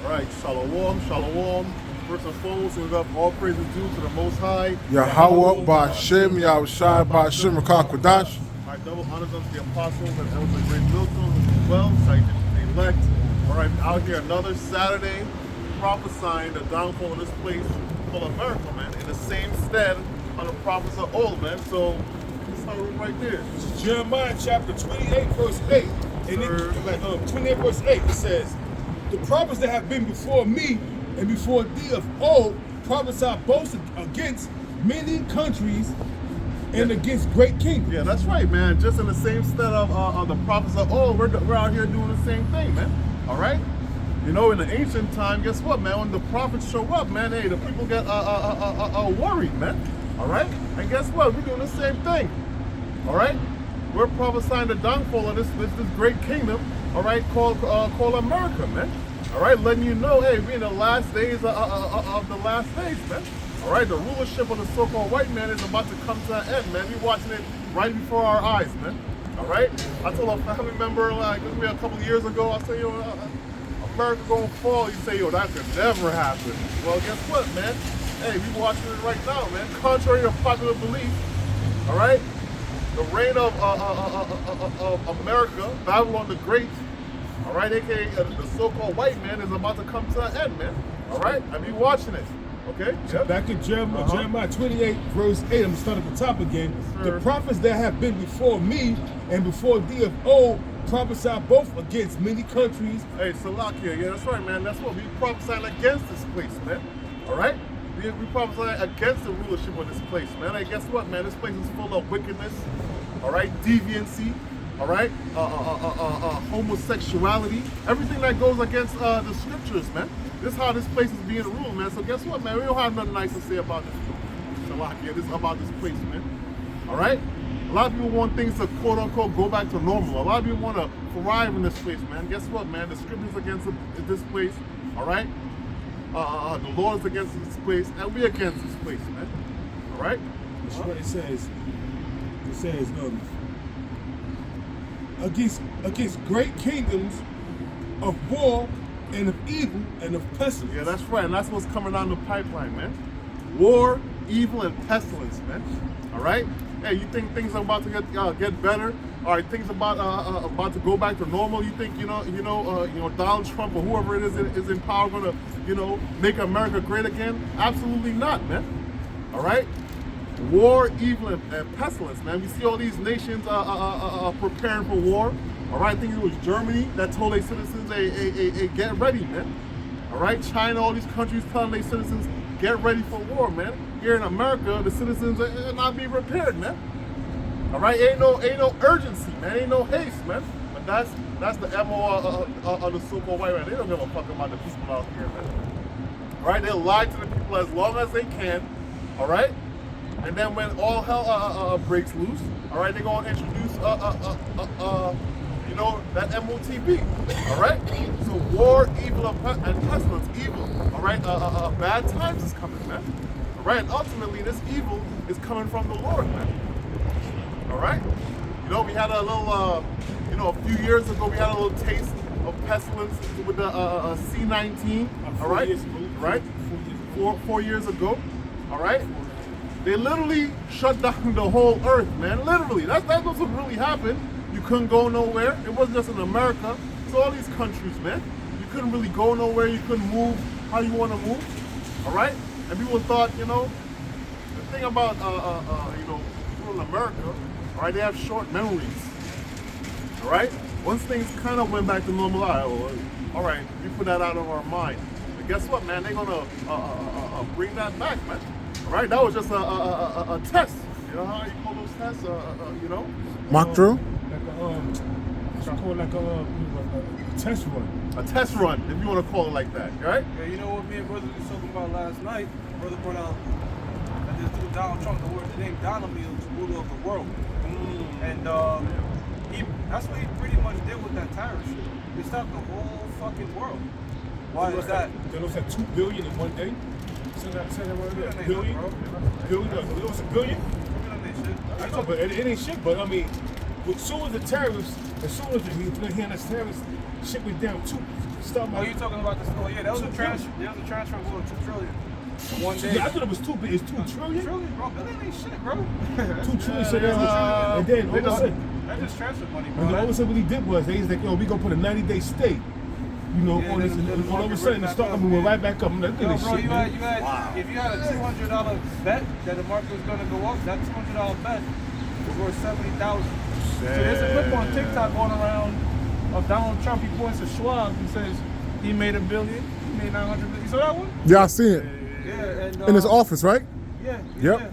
All right, shalom, shalom. First and foremost, we got all praises due to the Most High. Yahweh Ba'Shem, Yahushai Ba'Shem, Rakakwadash. My double honors unto the apostles and elders of great milestone as well, cited the elect. All right, out here another Saturday, prophesying the downfall of this place called America, man, in the same stead on the prophets of old, man. So, this is right there. This is Jeremiah chapter 28, verse 8. And 28 verse 8, it says, the prophets that have been before me and before thee of old prophesy both against many countries and against great kingdoms. Yeah, that's right, man. Just in the same stead of the prophets of old, we're out here doing the same thing, man. All right? You know, in the ancient time, guess what, man? When the prophets show up, man, hey, the people get worried, man. All right? And guess what? We're doing the same thing. All right? We're prophesying the downfall of this great kingdom, all right, called America, man. All right, letting you know, hey, we're in the last days of the last days, man. All right, the rulership of the so-called white man is about to come to an end, man. We're watching it right before our eyes, man. All right? I told a family member, like, maybe a couple of years ago, I said, yo, America gonna fall. You say, yo, that could never happen. Well, guess what, man? Hey, we're watching it right now, man. Contrary to popular belief, all right? The reign of America, Babylon the Great, all right, aka the so-called white man, is about to come to an end, man. All right, I be watching it. Okay. So back in Jeremiah 28, verse 8. I'm gonna start at the top again. Yes, the prophets that have been before me and before thee of old prophesy both against many countries. Hey, Salakia, yeah, that's right, man. That's what we prophesying against this place, man. All right. We prophesying against the rulership of this place, man. Hey, guess what, man? This place is full of wickedness, all right, deviancy, all right, homosexuality, everything that goes against the scriptures, man. This is how this place is being ruled, man. So guess what, man? We don't have nothing nice to say about this, Shalakia, about this place, man. All right? A lot of people want things to, quote unquote, go back to normal. A lot of people want to thrive in this place, man. Guess what, man? The scriptures against this place, all right? The Lord is against this place, and we against this place, man. All right? That's what it says. It says, against great kingdoms of war and of evil and of pestilence. Yeah, that's right, and that's what's coming down the pipeline, man. War, evil, and pestilence, man. All right? Hey, you think things are about to get better? All right, things about to go back to normal. You think you know Donald Trump or whoever it is in power going to make America great again? Absolutely not, man. All right. War, evil, and pestilence, man. We see all these nations preparing for war. All right, I think it was Germany that told their citizens, hey, get ready, man. All right, China, all these countries telling their citizens, get ready for war, man. Here in America, the citizens are not being prepared, man. All right, ain't no urgency, man. Ain't no haste, man. But that's the MO of the so-called white man. They don't give a fuck about the people out here, man. All right, they lie to the people as long as they can. All right, and then when all hell breaks loose, all right, they're gonna introduce that MOTB. All right, so war, evil, and pestilence, evil. All right, bad times is coming, man. All right, and ultimately this evil is coming from the Lord, man. All right, we had a little, a few years ago, we had a little taste of pestilence with the C-19. All right, right, 4 years ago. All right, they literally shut down the whole earth, man. Literally, that's what really happened. You couldn't go nowhere. It wasn't just in America. It's all these countries, man. You couldn't really go nowhere. You couldn't move how you want to move. All right, and people thought, the thing about people in America. All right, they have short memories. All right, once things kind of went back to normal, all right, we put that out of our mind. But guess what, man? They're gonna bring that back, man. All right, that was just a test. You know how you call those tests? Mock drill? Like a test run. A test run, if you want to call it like that, right? Yeah, you know what me and brother was talking about last night? Brother brought out that this dude Donald Trump, the name Donald means ruler of the world. And that's what he pretty much did with that tariff shit. He stopped the whole fucking world. Why is that? They lost like $2 billion in one day. Say that right there. Billion? It was a billion? I know, but it ain't shit. But I mean, as soon as the tariffs, as soon as he had the tariffs shit went down two. Start Oh, you talking about this? Oh, yeah, that was a transfer. There was a transfer of over $2 trillion. One day. Yeah, I thought it was two, but it's 2 trillion. Bro. Billion ain't shit, bro. 2 trillion. So and then all of a sudden, That's just transfer money, bro. and then all of a sudden, what he did was they was like, yo, we gonna put a 90-day stay. You know, Yeah, on this, then and all of a market sudden, the right stock back market went up, right back up. I'm like, look Yo, at this bro, shit, you man. had, if you had a $200 bet that the market was gonna go up, that $200 bet was worth $70,000. So there's a clip on TikTok going around of Donald Trump. He points to Schwab and says he made $1 billion, he made 900 million. You saw that one? Yeah, I see it. Yeah, and In his office, right? Yeah. Yep. Yeah.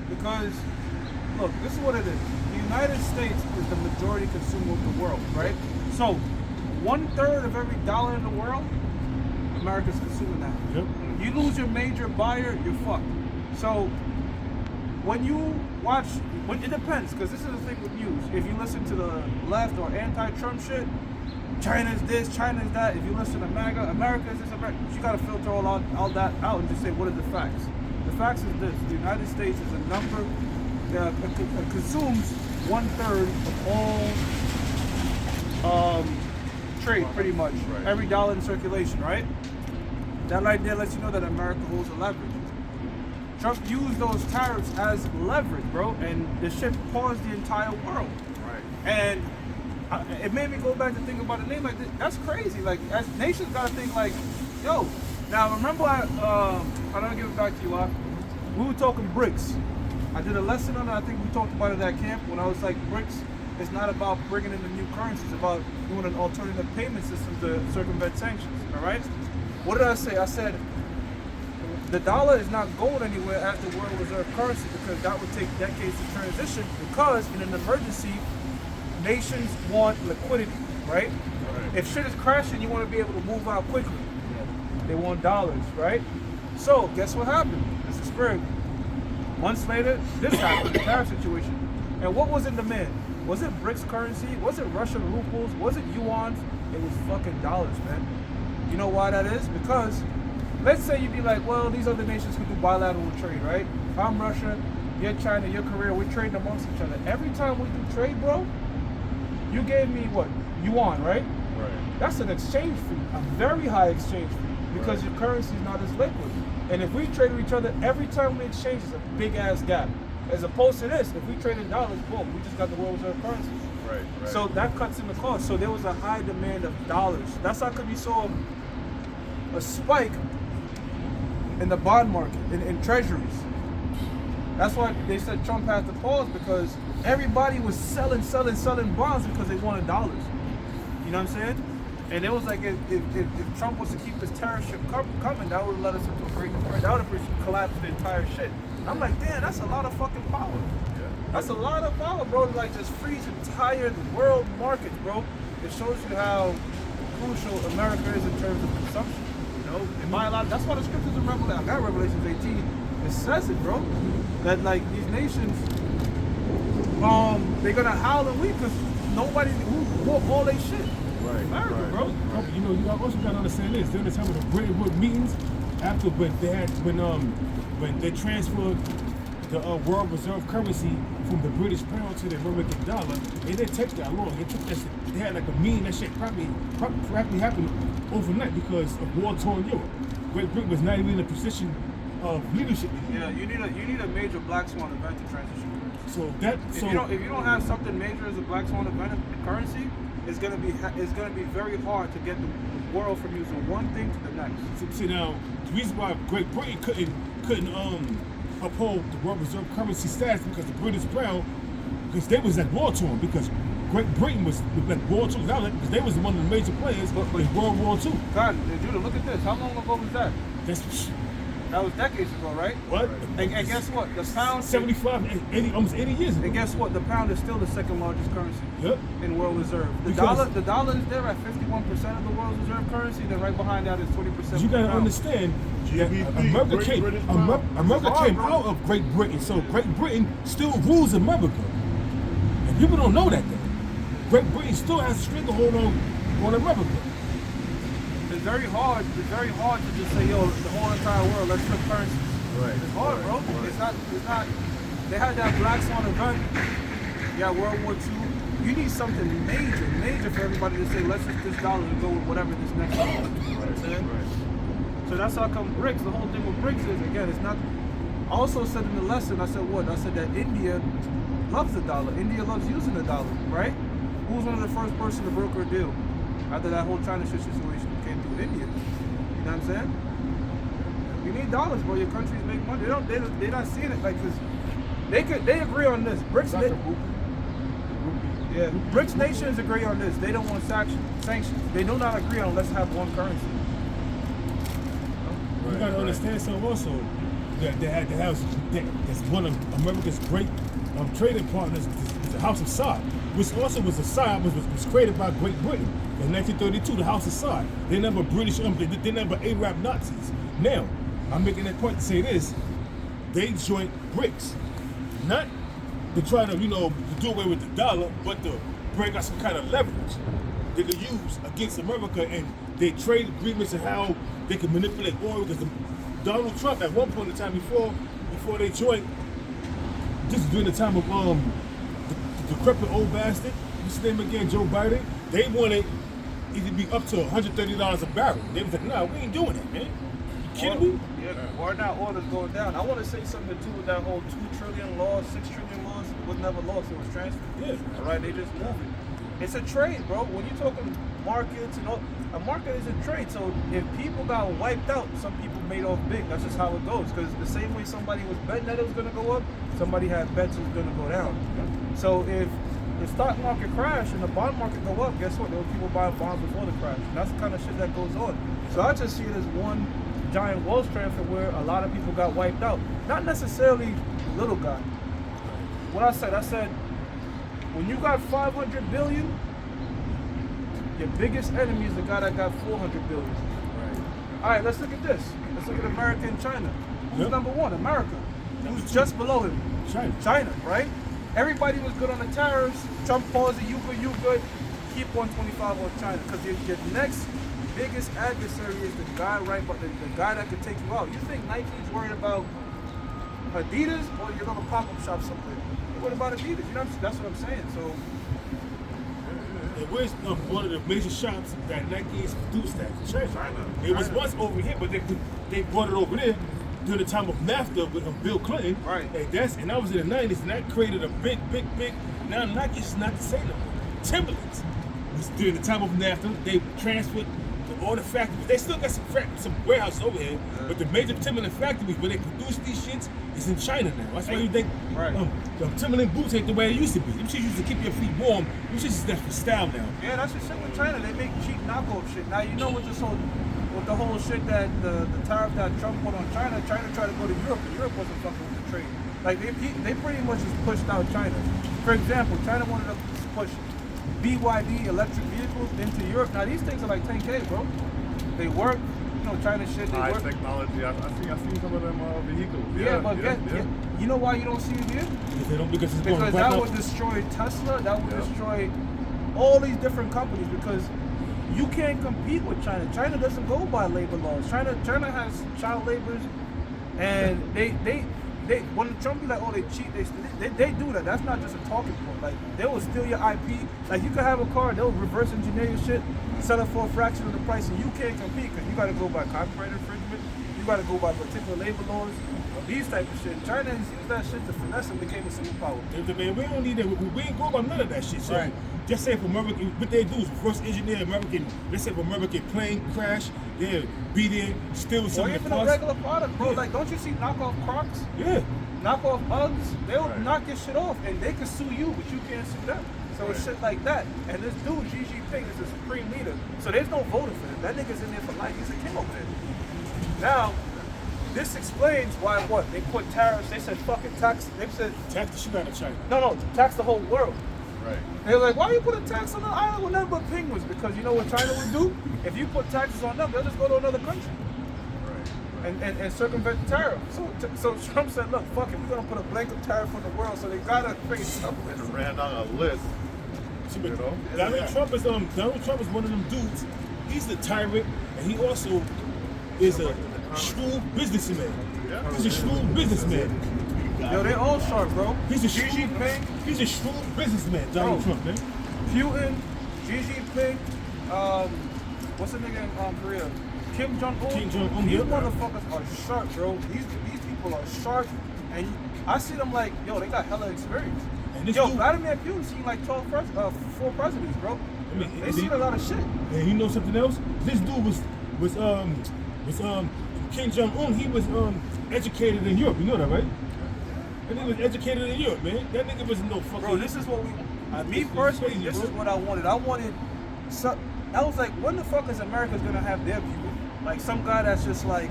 Because look, this is what it is. The United States is the majority consumer of the world, right? So 1/3 of every dollar in the world, America's consuming that. Yep. You lose your major buyer, you're fucked. So when you watch, it depends, because this is the thing with news. If you listen to the left or anti-Trump shit, China's this, China's that. If you listen to MAGA, America's this, America, you gotta filter all that out and just say, what are the facts? The facts is this: the United States is a number that consumes 1/3 of all trade, pretty much. Right. Every dollar in circulation, right? That right there lets you know that America holds a leverage. Trump used those tariffs as leverage, bro, and the shit paused the entire world. Right. And it made me go back to think about a name like this. That's crazy. Like, as nations gotta think like, yo. Now remember, I don't give it back to you. We were talking BRICS. I did a lesson on it. I think we talked about it at camp when I was like, BRICS is not about bringing in the new currencies. It's about doing an alternative payment system to circumvent sanctions. All right. What did I say? I said the dollar is not going anywhere after world reserve currency because that would take decades to transition. Because in an emergency, nations want liquidity, right? If shit is crashing, you want to be able to move out quickly. They want dollars, right? So guess what happened? This is spring. Months later, this happened, the tariff situation. And what was in demand? Was it BRICS currency? Was it Russian rubles? Was it yuan? It was fucking dollars, man. You know why that is? Because let's say you'd be like, well, these other nations can do bilateral trade, right? If I'm Russia, you're China, you're Korea, we're trading amongst each other. Every time we do trade, bro, you gave me what? Yuan, right? Right. That's an exchange fee, a very high exchange fee, because your currency is not as liquid. And if we trade with each other, every time we exchange is a big ass gap. As opposed to this, if we trade in dollars, boom, we just got the world reserve currency. Right. So that cuts in the cost. So there was a high demand of dollars. That's how come you saw a spike in the bond market, in treasuries. That's why they said Trump had to pause, because everybody was selling bonds because they wanted dollars. You know what I'm saying? And it was like, if Trump was to keep this tariff shit coming, that would have led us into a great depression. That would have collapsed the entire shit. I'm like, damn, that's a lot of fucking power. Yeah. That's a lot of power, bro, to like just freeze entire world markets, bro. It shows you how crucial America is in terms of consumption. You know, in my life, that's why the scriptures in Revelation, I got Revelations 18, it says it, bro. That like these nations, they're gonna howl and weep because nobody who bought all they shit. Right. America, bro. You know, you also gotta understand this. During the time of the Bretton Woods meetings, after when they transferred the world reserve currency from the British pound to the American dollar, it didn't take that long. It took that shit. They had like a meeting. That shit probably happened overnight because of war-torn Europe. Great Britain was not even in a position of leadership. Yeah, you need a major black swan event to transition. If you don't have something major as a black swan event currency, it's gonna be very hard to get the world from using one thing to the next. See now, the reason why Great Britain couldn't uphold the world reserve currency status because the British pound, because they was at war torn, because Great Britain was at war torn because they was one of the major players in World War II. God, Judah, look at this. How long ago was that? That was decades ago, right? What? And guess what? The pound 75, 80, almost 80 years ago. And guess what? The pound is still the second largest currency in world reserve. The dollar is there at 51% of the world's reserve currency. Then right behind that is 20%. You gotta understand that America came out of Great Britain, so Great Britain still rules America. And people don't know that. Great Britain still has a stranglehold on America. It's very hard to just say, yo, the whole entire world, let's flip currencies. Right. It's hard, bro. Right. It's not. They had that black swan event. You got World War II. You need something major for everybody to say, let's just this dollar and go with whatever this next dollar is. You know what I'm saying? So that's how come BRICS, the whole thing with BRICS is, again, it's not. I also said in the lesson, I said what? I said that India loves the dollar. India loves using the dollar, right? Who was one of the first person to broker a deal after that whole China situation came through India? You know what I'm saying? You need dollars, bro. Your countries make money. They're not seeing it like, cause they agree on this. BRICS nations agree on this. They don't want sanctions. They do not agree on let's have one currency. You gotta understand something also. That's one of America's great trading partners is the House of Saud, which also was was created by Great Britain in 1932. The House of Saud. They never British. They never Arab Nazis. Now, I'm making that point to say this: they joined BRICS, not to try to to do away with the dollar, but to bring out some kind of leverage they could use against America, and they trade agreements and how they can manipulate oil. Because Donald Trump, at one point in time before they joined, just during the time of the decrepit old bastard, what's his name again, Joe Biden, they wanted it to be up to $130 a barrel. They was like, nah, we ain't doing that, man. You kidding me? Yeah, why not orders going down? I want to say something too with that whole 2 trillion laws, 6 trillion laws. It was never lost, it was transferred. Yeah. All right, they just move it. It's a trade, bro. When you're talking markets and all, a market is a trade. So if people got wiped out, some people made off big. That's just how it goes. Because the same way somebody was betting that it was going to go up, somebody had bets it was going to go down. So if the stock market crash and the bond market go up, guess what? There were people buying bonds before the crash. And that's the kind of shit that goes on. So I just see it as one giant Wall Street transfer where a lot of people got wiped out. Not necessarily little guy. What I said, when you got 500 billion, your biggest enemy is the guy that got 400 billion. Right. All right, let's look at this. Let's look at America and China. Who's Yep. number one? America. Who's just below him? China, right? Everybody was good on the tariffs. Trump paused it, you good. Keep 125 on China. Because your next biggest adversary is the guy right, but the guy that could take you out. You think Nike's worried about Adidas, or you're gonna pop up shop somewhere? What about Adidas? You know, that's what I'm saying. So, and where's one of the major shops that Nike's produced at? China. It was once over here, but they brought it over there during the time of NAFTA with Bill Clinton. Right. And that was in the 90s, and that created a big. Now Nike's not the same no more. Timberlands was during the time of NAFTA. They transferred to all the factories. They still got some warehouses over here, but the major Timberland factories where they produce these shits is in China now. That's why you think the Timberland boots ain't the way it used to be. Them shit used to keep your feet warm. Them shit is for style now. yeah, that's the shit with China. They make cheap knockoff shit. Now you know with the whole shit that the tariff that Trump put on China tried to go to Europe, and Europe wasn't fucking with the trade. Like they pretty much just pushed out China. For example, China wanted to push BYD electric vehicles into Europe. Now these things are like 10K, bro. They work, China shit. They High work. technology. I seen some of them vehicles. Yeah, but you know why you don't see it here? Because That would destroy Tesla. That would destroy all these different companies because you can't compete with China. China doesn't go by labor laws. China has child laborers, and they when Trump be like, oh, they cheat, they do that. That's not just a talking point. Like they will steal your IP. Like you can have a car, they'll reverse engineer your shit, sell it for a fraction of the price, and you can't compete because you got to go by copyright infringement. You got to go by particular labor laws. These type of shit. China has used that shit to finesse and became a superpower. Man, we don't need that. We ain't going by none of that shit. So Right. just say if American, what they do is reverse engineer American. Let's say if American plane crash, they'll be there, steal some Or of the even a parts. regular product, bro. Yeah. Like, don't you see knockoff Crocs? Yeah. Knockoff Uggs? They'll knock your shit off, and they can sue you, but you can't sue them. So it's shit like that. And this dude, Xi Jinping, is the supreme leader. So there's no voting for him. That nigga's in there for life. He's a king over there. Now, this explains why they put tariffs. They said fucking tax. They said Tax the shit out of China. no, tax the whole world. Right. They're like, why you put a tax on the island with nothing but penguins? Because you know what China would do? If you put taxes on them, they'll just go to another country and circumvent the tariff. So Trump said, look, fuck it, we're gonna put a blanket tariff on the world. So they gotta figure something. It ran down a list. Donald Trump is one of them dudes. He's a tyrant, and he also is a shrewd businessman. Yeah. He's a shrewd businessman. guy. Yo, they all sharp, bro. He's a Xi shrewd, Jinping, he's a shrewd businessman, Donald Bro. Trump, man. Putin, Xi Jinping, what's the nigga in Korea? Kim Jong-un. Kim Jong-un, These yeah. motherfuckers are sharp, bro. These people are sharp, and I see them like, yo, they got hella experience. And this Yo, dude- Vladimir Putin seen like 4 presidents, bro. I mean, They seen a lot of shit. And you know something else? This dude was Kim Jong-un. He was educated in Europe. You know that, right? And he was educated in Europe, man. That nigga was no fucking. Bro, this is what me personally, crazy, this bro. is what I wanted. I was like, when the fuck is America's gonna have their people? Like some guy that's just like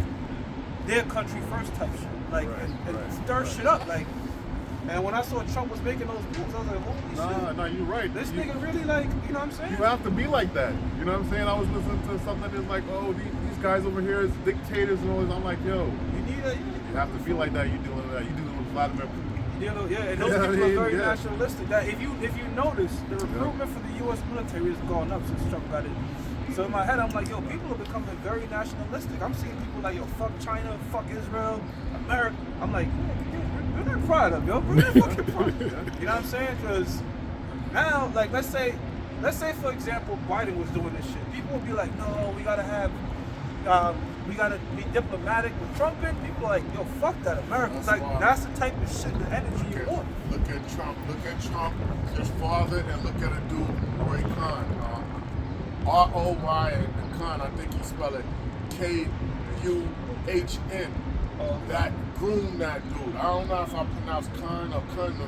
their country first type shit. Like, and stir shit up. Like, and when I saw Trump was making those moves, I was like, holy shit. Nah, you're right. This You- nigga really like, you know what I'm saying? You have to be like that. You know what I'm saying? I was listening to something that's like, oh, these guys over here is dictators and all this. I'm like, yo, You need a, you have to be like that. You dealing with that. You dealing with Vladimir Putin. you know, yeah, and those Yeah, I people mean, are very yeah. nationalistic. That if you notice, the recruitment for the U.S. military has gone up since Trump got in. So in my head, I'm like, yo, people are becoming very nationalistic. I'm seeing people like, yo, fuck China, fuck Israel, America. I'm like, we're not proud of, yo. We're not fucking proud. You know what I'm saying? Because now, like, let's say for example, Biden was doing this shit. People would be like, no, we gotta be diplomatic with Trump. And people are like, yo, fuck that, America. That's Like, why- that's the type of shit, the energy you want. Look at Trump, his father, and look at a dude, Roy Khan. R-O-Y and Khan, I think you spell it K-U-H-N. That groomed that dude. I don't know if I pronounce Khan or Kun or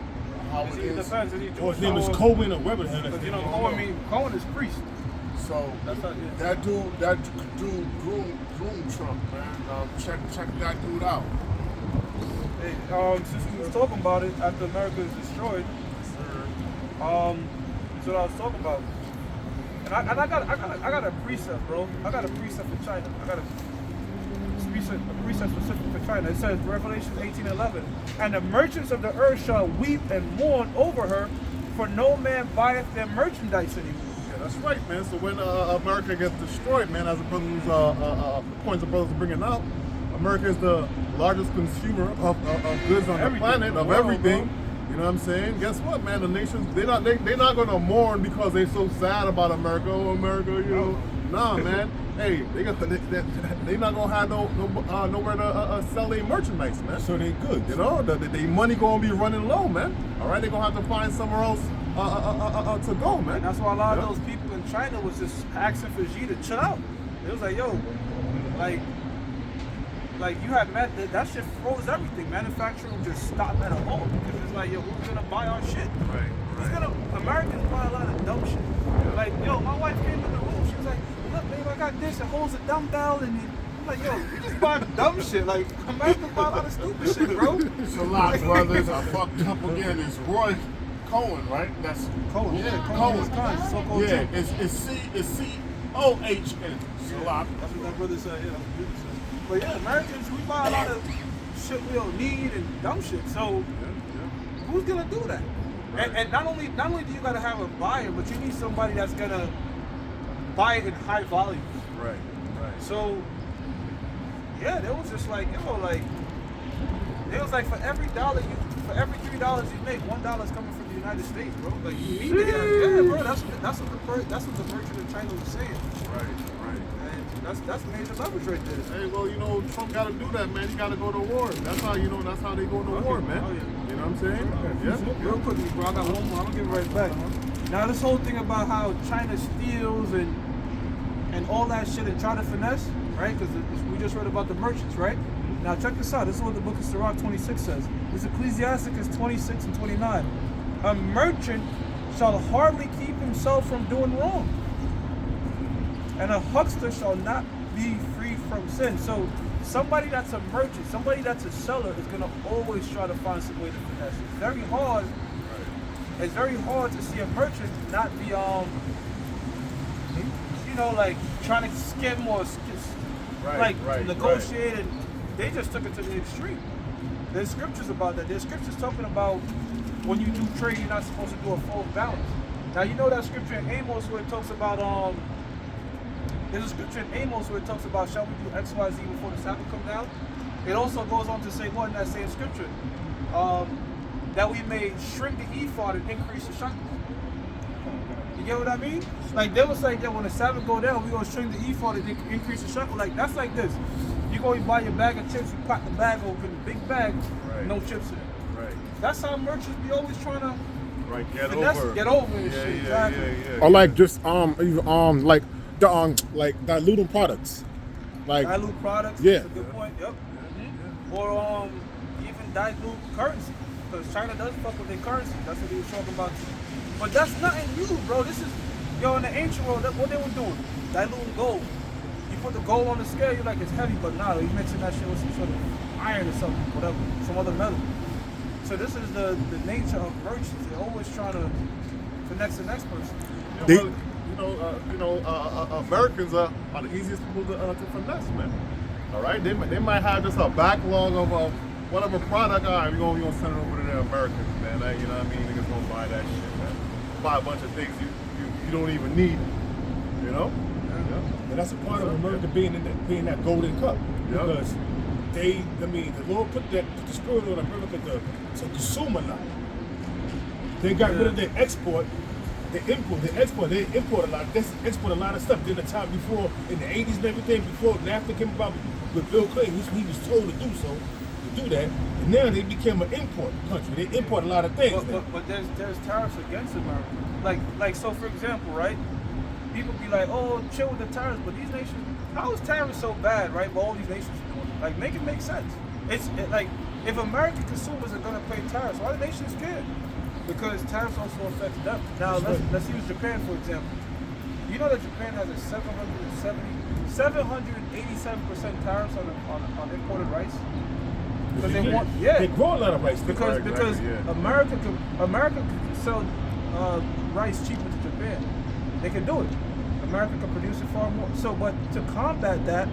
how it It is. depends. Or his name is Cohen or whatever the hell that Because, you name know, is. Cohen is priest. So That's how it is. that dude groomed Trump, man. Check that dude out. Hey, since we was talking about it after America is destroyed, that's what I was talking about. And I got a precept, bro. I got a precept for China. I got a precept specific for China. It says Revelation 18:11, and the merchants of the earth shall weep and mourn over her, for no man buyeth their merchandise anymore. Yeah, that's right, man. So when America gets destroyed, man, as the points the brothers are bringing up, America is the largest consumer of goods on the Everything. planet, of Wow, everything. bro. You know what I'm saying? Guess what, man? The nations, they're not gonna mourn because they're so sad about America. Oh, America, you know. Nah, man. Hey, they not gonna have nowhere to sell their merchandise, man. So they good. You know, the money gonna be running low, man. All right, they gonna have to find somewhere else to go, man. And that's why a lot Yeah. of those people in China was just asking for Xi to chill out. It was like, yo, like you had that shit froze everything. Manufacturing just stopped at a halt because it's like, yo, who's gonna buy our shit? Americans buy a lot of dumb shit. Like, yo, my wife came in the room. She was like, look, babe, I got this. It holds a dumbbell, and I'm like, yo, you just buy dumb shit. Like, Americans buy a lot of stupid shit, bro. It's a lot, brothers. I fucked up again. It's Roy Cohen, right? That's Cohen, Yeah, Cohen. Cohen. So-called Yeah, Jew. it's C-O-H-N. It's a lot. That's what that brother said, yeah. But yeah, Americans, we buy a lot of shit we don't need and dumb shit. So who's gonna do that? And not only do you gotta have a buyer, but you need somebody that's gonna buy it in high volumes. Right. So yeah, they was just like, yo, like it was like for every $3 you make, $1 is coming from the United States, bro. Like you need to yeah, bro. That's what the merchant in China was saying. Right. And that's major leverage right there. Hey, well, you know, Trump got to do that, man. He got to go to war. That's how they go to war, man. Oh, yeah. You know what I'm saying? Yeah. Real quickly, bro, I got one more. I'm gonna give it right back. Now, this whole thing about how China steals and all that shit and try to finesse, right? Because we just read about the merchants, right? Now, check this out. This is what the book of Sirach 26 says. This Ecclesiasticus 26 and 29. A merchant shall hardly keep himself from doing wrong, and a huckster shall not be free from sin. So somebody that's a merchant, somebody that's a seller is gonna always try to find some way to finesse. It's very hard. It's very hard to see a merchant not be like trying to skim or negotiate, and they just took it to the extreme. There's scriptures about that. There's scriptures talking about when you do trade, you're not supposed to do a full balance. Now you know that scripture in Amos where it talks about there's a scripture in Amos where it talks about shall we do X, Y, Z before the Sabbath come down? It also goes on to say what in that same scripture? that we may shrink the ephod and increase the shekel. You get what I mean? Like they was like that when the Sabbath go down, we gonna shrink the ephod and increase the shekel. Like that's like this. You go buy your bag of chips, you pop the bag open, big bag, Right. no chips in it. Right. That's how merchants be always trying to Right. Get finesse, over. get over and Yeah, shit. yeah, Exactly. yeah, yeah. Or like just even like the like diluting products. Like Dilute products. Yeah. That's a good point. Yep. Or even dilute currency, because China does fuck with their currency. That's what he was talking about. But that's nothing new, bro. This is in the ancient world. That's what they were doing. Diluting gold. You put the gold on the scale, you're like it's heavy, but nah, you mixing that shit with some sort of iron or something, whatever, some other metal. So this is the nature of merchants. They're always trying to finesse the next person. Yeah, Americans are the easiest people to finesse, man. All right, they might have just a backlog of whatever product. All right, we're gonna send it over to the Americans, man. You know what I mean? Niggas gonna buy that shit, man. Buy a bunch of things you don't even need. You know? Yeah. And that's a part of America being that golden cup. Yep. Because the Lord put the spirit on America to consume a lot. They got rid of their export. They import a lot. They export a lot of stuff. Then the time before, in the 80s and everything, before NAFTA came about with Bill Clinton, he was told to do that. And now they became an import country. They import a lot of things. But there's tariffs against America. Like so, for example, right? People be like, oh, chill with the tariffs, but these nations, how is tariffs so bad, right? But all these nations are doing it. Like, make it make sense. Like, if American consumers are gonna pay tariffs, why are the nations scared? Because tariffs also affect them. Now, let's use Japan, for example. You know that Japan has a 787% tariffs on imported rice? Because they grow a lot of rice. Because yeah. America can sell rice cheaper to Japan. They can do it. America can produce it far more. So, but to combat that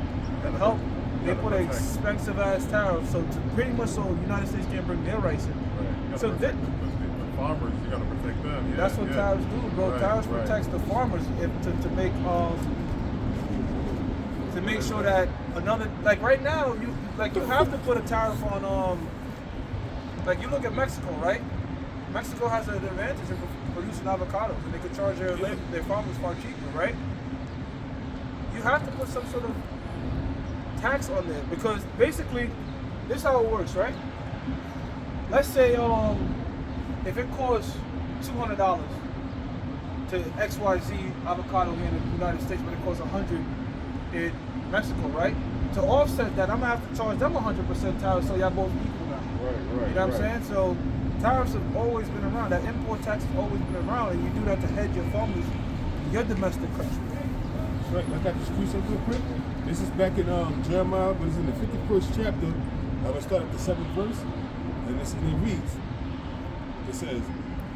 and help, they put an expensive ass tariff. So pretty much so the United States can't bring their rice in. Right. So that, farmers, you gotta protect them. Yeah, that's what tariffs do, bro. Right, Tariffs right. protects the farmers to make sure that like right now you have to put a tariff on like you look at Mexico, right? Mexico has an advantage in producing avocados, and they could charge their farmers far cheaper, right? You have to put some sort of tax on there because basically this is how it works, right? Let's say if it costs $200 to XYZ avocado here in the United States, but it costs $100 in Mexico, right? To offset that, I'm gonna have to charge them 100% tariff, so y'all both equal now. Right. You know what I'm saying? So tariffs have always been around. That import tax has always been around, and you do that to hedge your farmers in your domestic country. Right, I got this piece up real quick. This is back in Jeremiah, but it's in the 51st chapter. I'm gonna start at the 7th verse, and it reads. It says,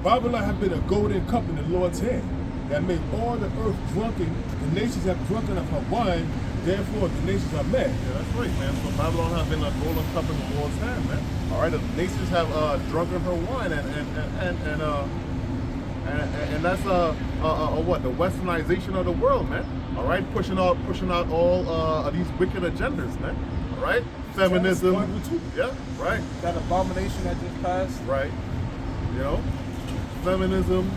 Babylon have been a golden cup in the Lord's hand that made all the earth drunken. The nations have drunken of her wine, therefore the nations are mad. Yeah, that's right, man. So Babylon has been a golden cup in the Lord's hand, man. All right, the nations have drunken her wine, and that's what the westernization of the world, man. All right, pushing out all of these wicked agendas, man. All right, feminism, yeah, right. That abomination that just passed. Right. You know, feminism,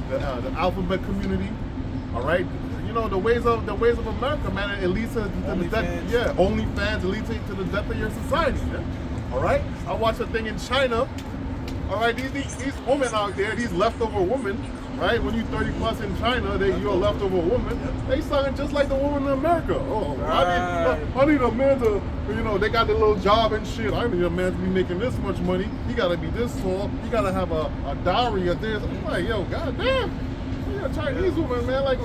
the alphabet community. All right. You know the ways of America, man. It leads to the death. Yeah, OnlyFans. It leads to the death of your society, man. All right. I watched a thing in China. All right. These women out there, these leftover women. Right. When you 30 plus in China, you're a leftover woman. They sound just like the woman in America. Oh, right. I need a man to. They got their little job and shit. I need a man to be making this much money. He gotta be this tall. He gotta have a dowry of this. I'm like, yo, goddamn. Chinese woman, man, like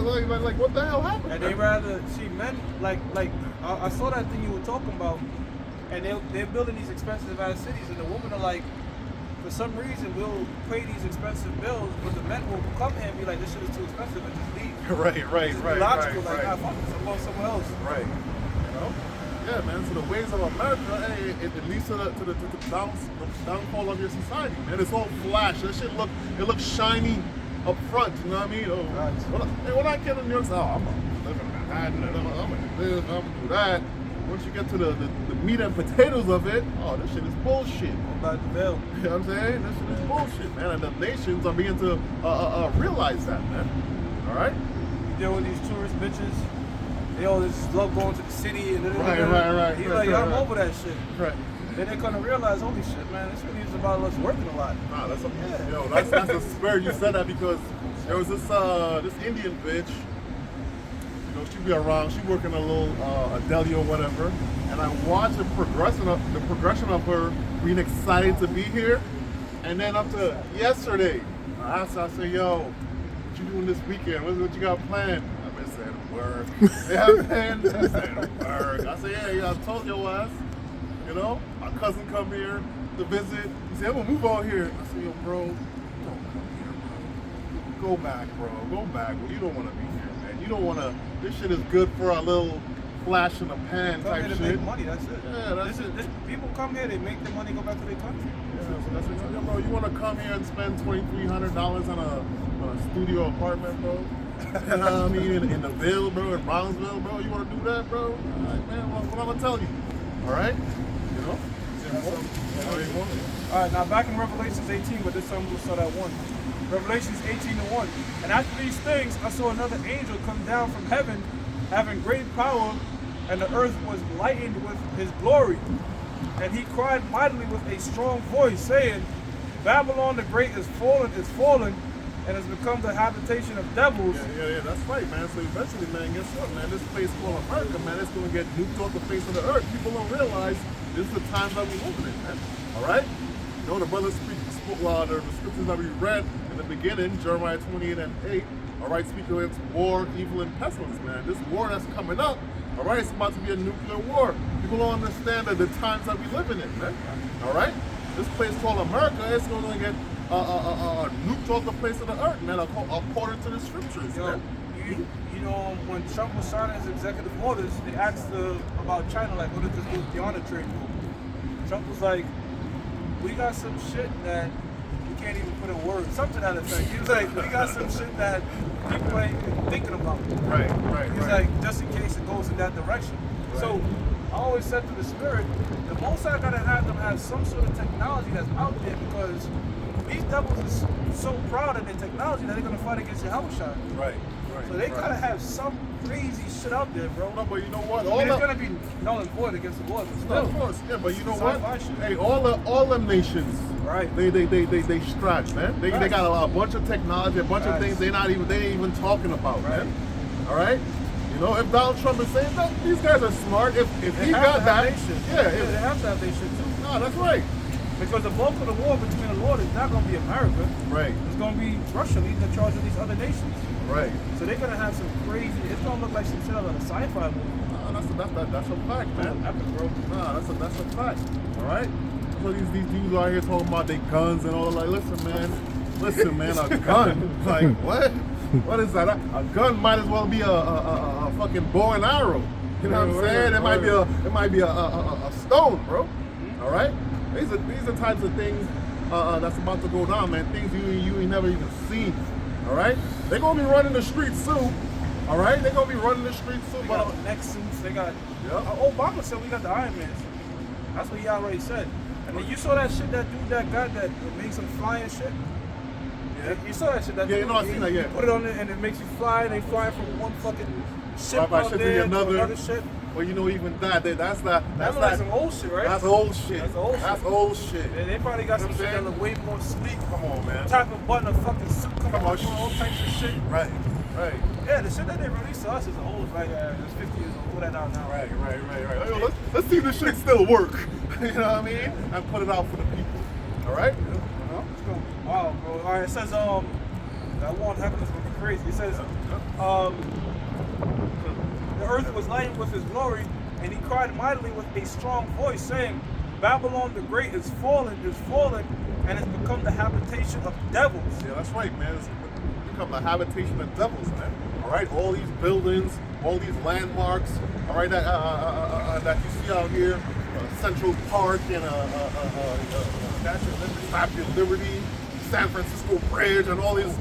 what the hell happened? And they rather see men like I saw that thing you were talking about, and they're building these expensive ass cities, and the women are like, for some reason we'll pay these expensive bills, but the men will come here and be like, this shit is too expensive, and just leave. Right. It's logical, like, fuck this, I'm going somewhere else. Right. You know? Yeah, man. So the ways of America, hey, it leads to the downfall of your society, man. It's all flash. That shit looks shiny up front, you know what I mean? When I came to New York, I'm gonna live in Manhattan, I'm gonna do this, I'm gonna do that. once you get to the meat and potatoes of it, oh, this shit is bullshit. About the bill. You know what I'm saying? This shit is bullshit, man. And the nations are beginning to realize that, man. All right? You deal with these tourist bitches. They always love going to the city and Right. He's right, like, right, I'm right. over that shit. Right. Then they're gonna realize, holy shit, man, this really is about us working a lot. Nah, that's a spirit. You said that because there was this Indian bitch. You know, she be around. She working a little a deli or whatever, and I watched the progression of her being excited to be here, and then up to yesterday, I asked her, I said, "Yo, what you doing this weekend? What you got planned?" I've been saying work. Yeah, man, I'm saying work. I said, yeah, I told your ass. You know, my cousin come here to visit. He said, I'm gonna move out here. I said, yo, bro, don't come here, bro. Go back, bro. Go back. Bro. You don't want to be here, man. You don't want to. This shit is good for a little flash in the pan Come type here to shit. make money, that's it. Yeah, that's it. People come here, they make their money, go back to their country. Yeah, so that's what yo, bro. You want to come here and spend $2,300 on a studio apartment, bro? You know what I mean? In the Ville, bro, in Brownsville, bro. You want to do that, bro? All right, man. Well, what I'm gonna tell you. All right. You know? All right, now back in Revelations 18, but this time we'll start at 1. Revelations 18:1. And after these things, I saw another angel come down from heaven, having great power, and the earth was lightened with his glory. And he cried mightily with a strong voice, saying, Babylon the Great is fallen, and has become the habitation of devils. Yeah, that's right, man. So eventually, man, guess what, man? This place called America, man, it's going to get nuked off the face of the earth. People don't realize this is the times that we live in, man. All right? You know, the brothers spoke the scriptures that we read in the beginning, Jeremiah 28:8, all right, speak against war, evil, and pestilence, man. This war that's coming up, all right, it's about to be a nuclear war. People don't understand that the times that we live in it, man. All right? This place called America, it's going to get nuked off the face of the earth, man, according to the scriptures, man. You know, when Trump was signing his executive orders, they asked about China, like, what is this with the honor trade for? Trump was like, we got some shit that we can't even put in words. Something to that effect. He was like, we got some shit that people ain't even thinking about. Right. He's like, just in case it goes in that direction. Right. So I always said to the spirit, the most I gotta have them have some sort of technology that's out there, because these devils are so proud of their technology that they're gonna fight against your house shot. Right. So they gotta have some crazy shit out there, bro. No, but you know what? I mean, it's gonna be null and void against the laws, but No, still. of course, yeah, but you know what? Sci-fi shit. Hey, all them nations, Right. They strapped, man. They Right. got a bunch of technology, a bunch of Right. things they ain't even talking about, Right. man. All right. You know, if Donald Trump is saying that, these guys are smart. If They he have got to that, have their shit. yeah, They have to have their shit too. no, that's right. Because the bulk of the war between the Lord is not gonna be America. Right. It's gonna be Russia leading the charge of these other nations. Right. So they're gonna have some crazy. It's gonna look like some shit out of a sci-fi movie. No, that's a fact, man. Epic, bro. Nah, that's a fact. All right. So these dudes out here talking about their guns and all. Like, listen, man, a gun. Like, what? What is that? A gun might as well be a fucking bow and arrow. You know what I'm saying? It might be a stone, bro. All right. These are types of things that's about to go down, man. Things you ain't never even seen. All right. They're gonna be running the streets soon. All right. They're gonna be running the streets soon. They But got neck suits. They got. Yeah. Obama said we got the Iron Man suit. That's what he already said. And then you saw that shit, that dude that got that makes him fly and shit. Yeah. You saw that shit. That Yeah, dude, you know, I seen that, yeah. You put it on it and it makes you fly, and they fly from one fucking ship Right, out ship to there another. shit. well, you know, even that's That's like some old shit, right? That's old shit. That's old shit. That's old shit. And they probably got You know some what shit I'm that look way more sleek. Come on, man. Type of button, a fucking suit, come Come on, on, all types of shit. Right. Yeah, the shit that they released to us is old, like it's 50 years old. Pull that out now. Right. Yo, let's see if this shit still work. You know what I mean? And put it out for the people. All right? Let's go. Wow, bro. All right, it says that one happened is gonna be crazy. It says the earth was lightened with his glory, and he cried mightily with a strong voice, saying, Babylon the Great is fallen, and has become the habitation of devils. Yeah, that's right, man. It's become the habitation of devils, man. All right? All these buildings, all these landmarks, all right, that you see out here, Central Park and Statue of Liberty, San Francisco Bridge and all this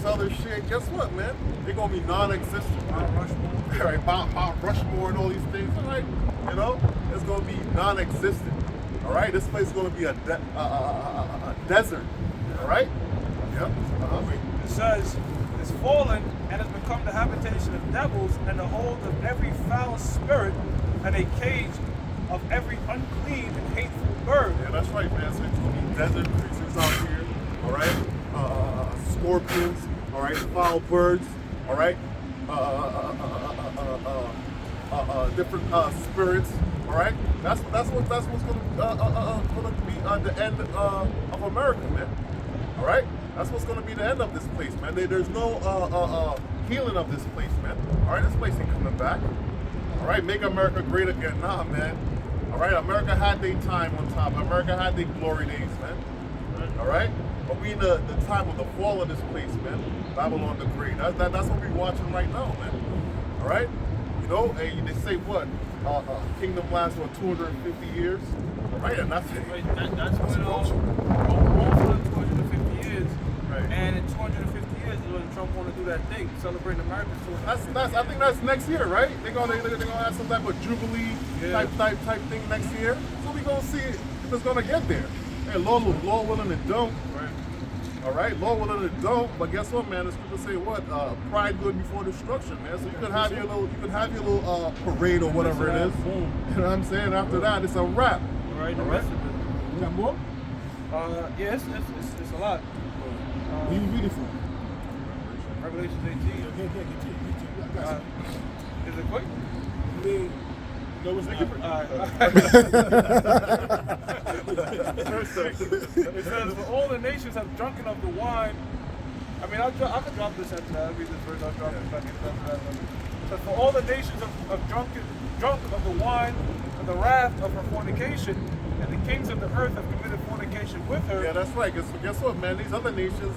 other shit. Guess what, man? They're gonna be non-existent. Mount Rushmore. Right, Mount Rushmore and all these things. All right, you know, it's gonna be non-existent. All right, this place is gonna be a desert. All right. Yep. It says, it's fallen and has become the habitation of devils and the hold of every foul spirit and a cage of every unclean and hateful bird. Yeah, that's right, man. So it's gonna be desert creatures out here. All right, scorpions. All right, foul birds. All right, different spirits. All right, that's what's gonna be the end of America, man. All right, that's what's gonna be the end of this place, man. There's no healing of this place, man. All right, this place ain't coming back. All right, make America great again, nah, man. All right, America had their time on top. America had their glory days, man. All right, but we in the time of the fall of this place, man. Babylon the Great. That's what we're watching right now, man. All right, you know, and they say what? Kingdom lasts for 250 years. All right, and that's it. Right, that's when Rome for 250 years. Right. And in 250 years is when Trump want to do that thing, celebrating America. I think that's next year, right? They're gonna have some type of jubilee type thing next year. So we gonna see if it's gonna get there. Hey, Lord willing it don't. Right. All right, Lord willing it don't. But guess what, man? The scripture say what? Pride good before destruction, man. So you can have your little parade or whatever it is. You know what I'm saying? After that, it's a wrap. Right. All right. You got more? Yeah, it's a lot. Where you reading from? Revelations 18. Okay, continue. I got you. Is it quick? I mean, no, it's not. It says, for all the nations have drunken of the wine. I mean, I could drop this after that. I'll read this verse. I'll drop this back after that. It says, for all the nations have drunk of the wine of the wrath of her fornication, and the kings of the earth have committed fornication with her. Yeah, that's right. Guess what, man? These other nations,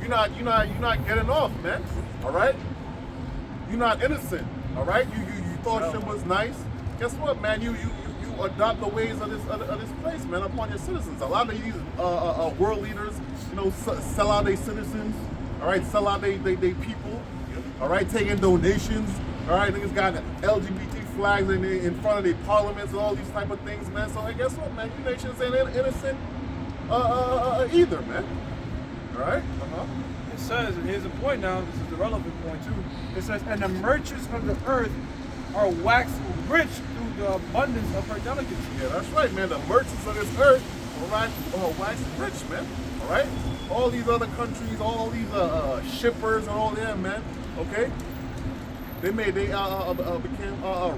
you're not getting off, man. All right? You're not innocent. All right? You thought shit was nice. Guess what, man? You adopt the ways of this place, man, upon your citizens. A lot of these world leaders, you know, sell out their citizens. All right, sell out their people. All right, taking donations. All right, niggas got LGBT flags in front of their parliaments and all these type of things, man. So hey, guess what, man? You nations ain't innocent either, man. All right. It says, and here's the point now, this is the relevant point too. It says, and the merchants of the earth are waxed rich through the abundance of her delicacy. Yeah, that's right, man. The merchants of this earth are waxed rich, man. All right? All these other countries, all these shippers and all them, man. Okay? They became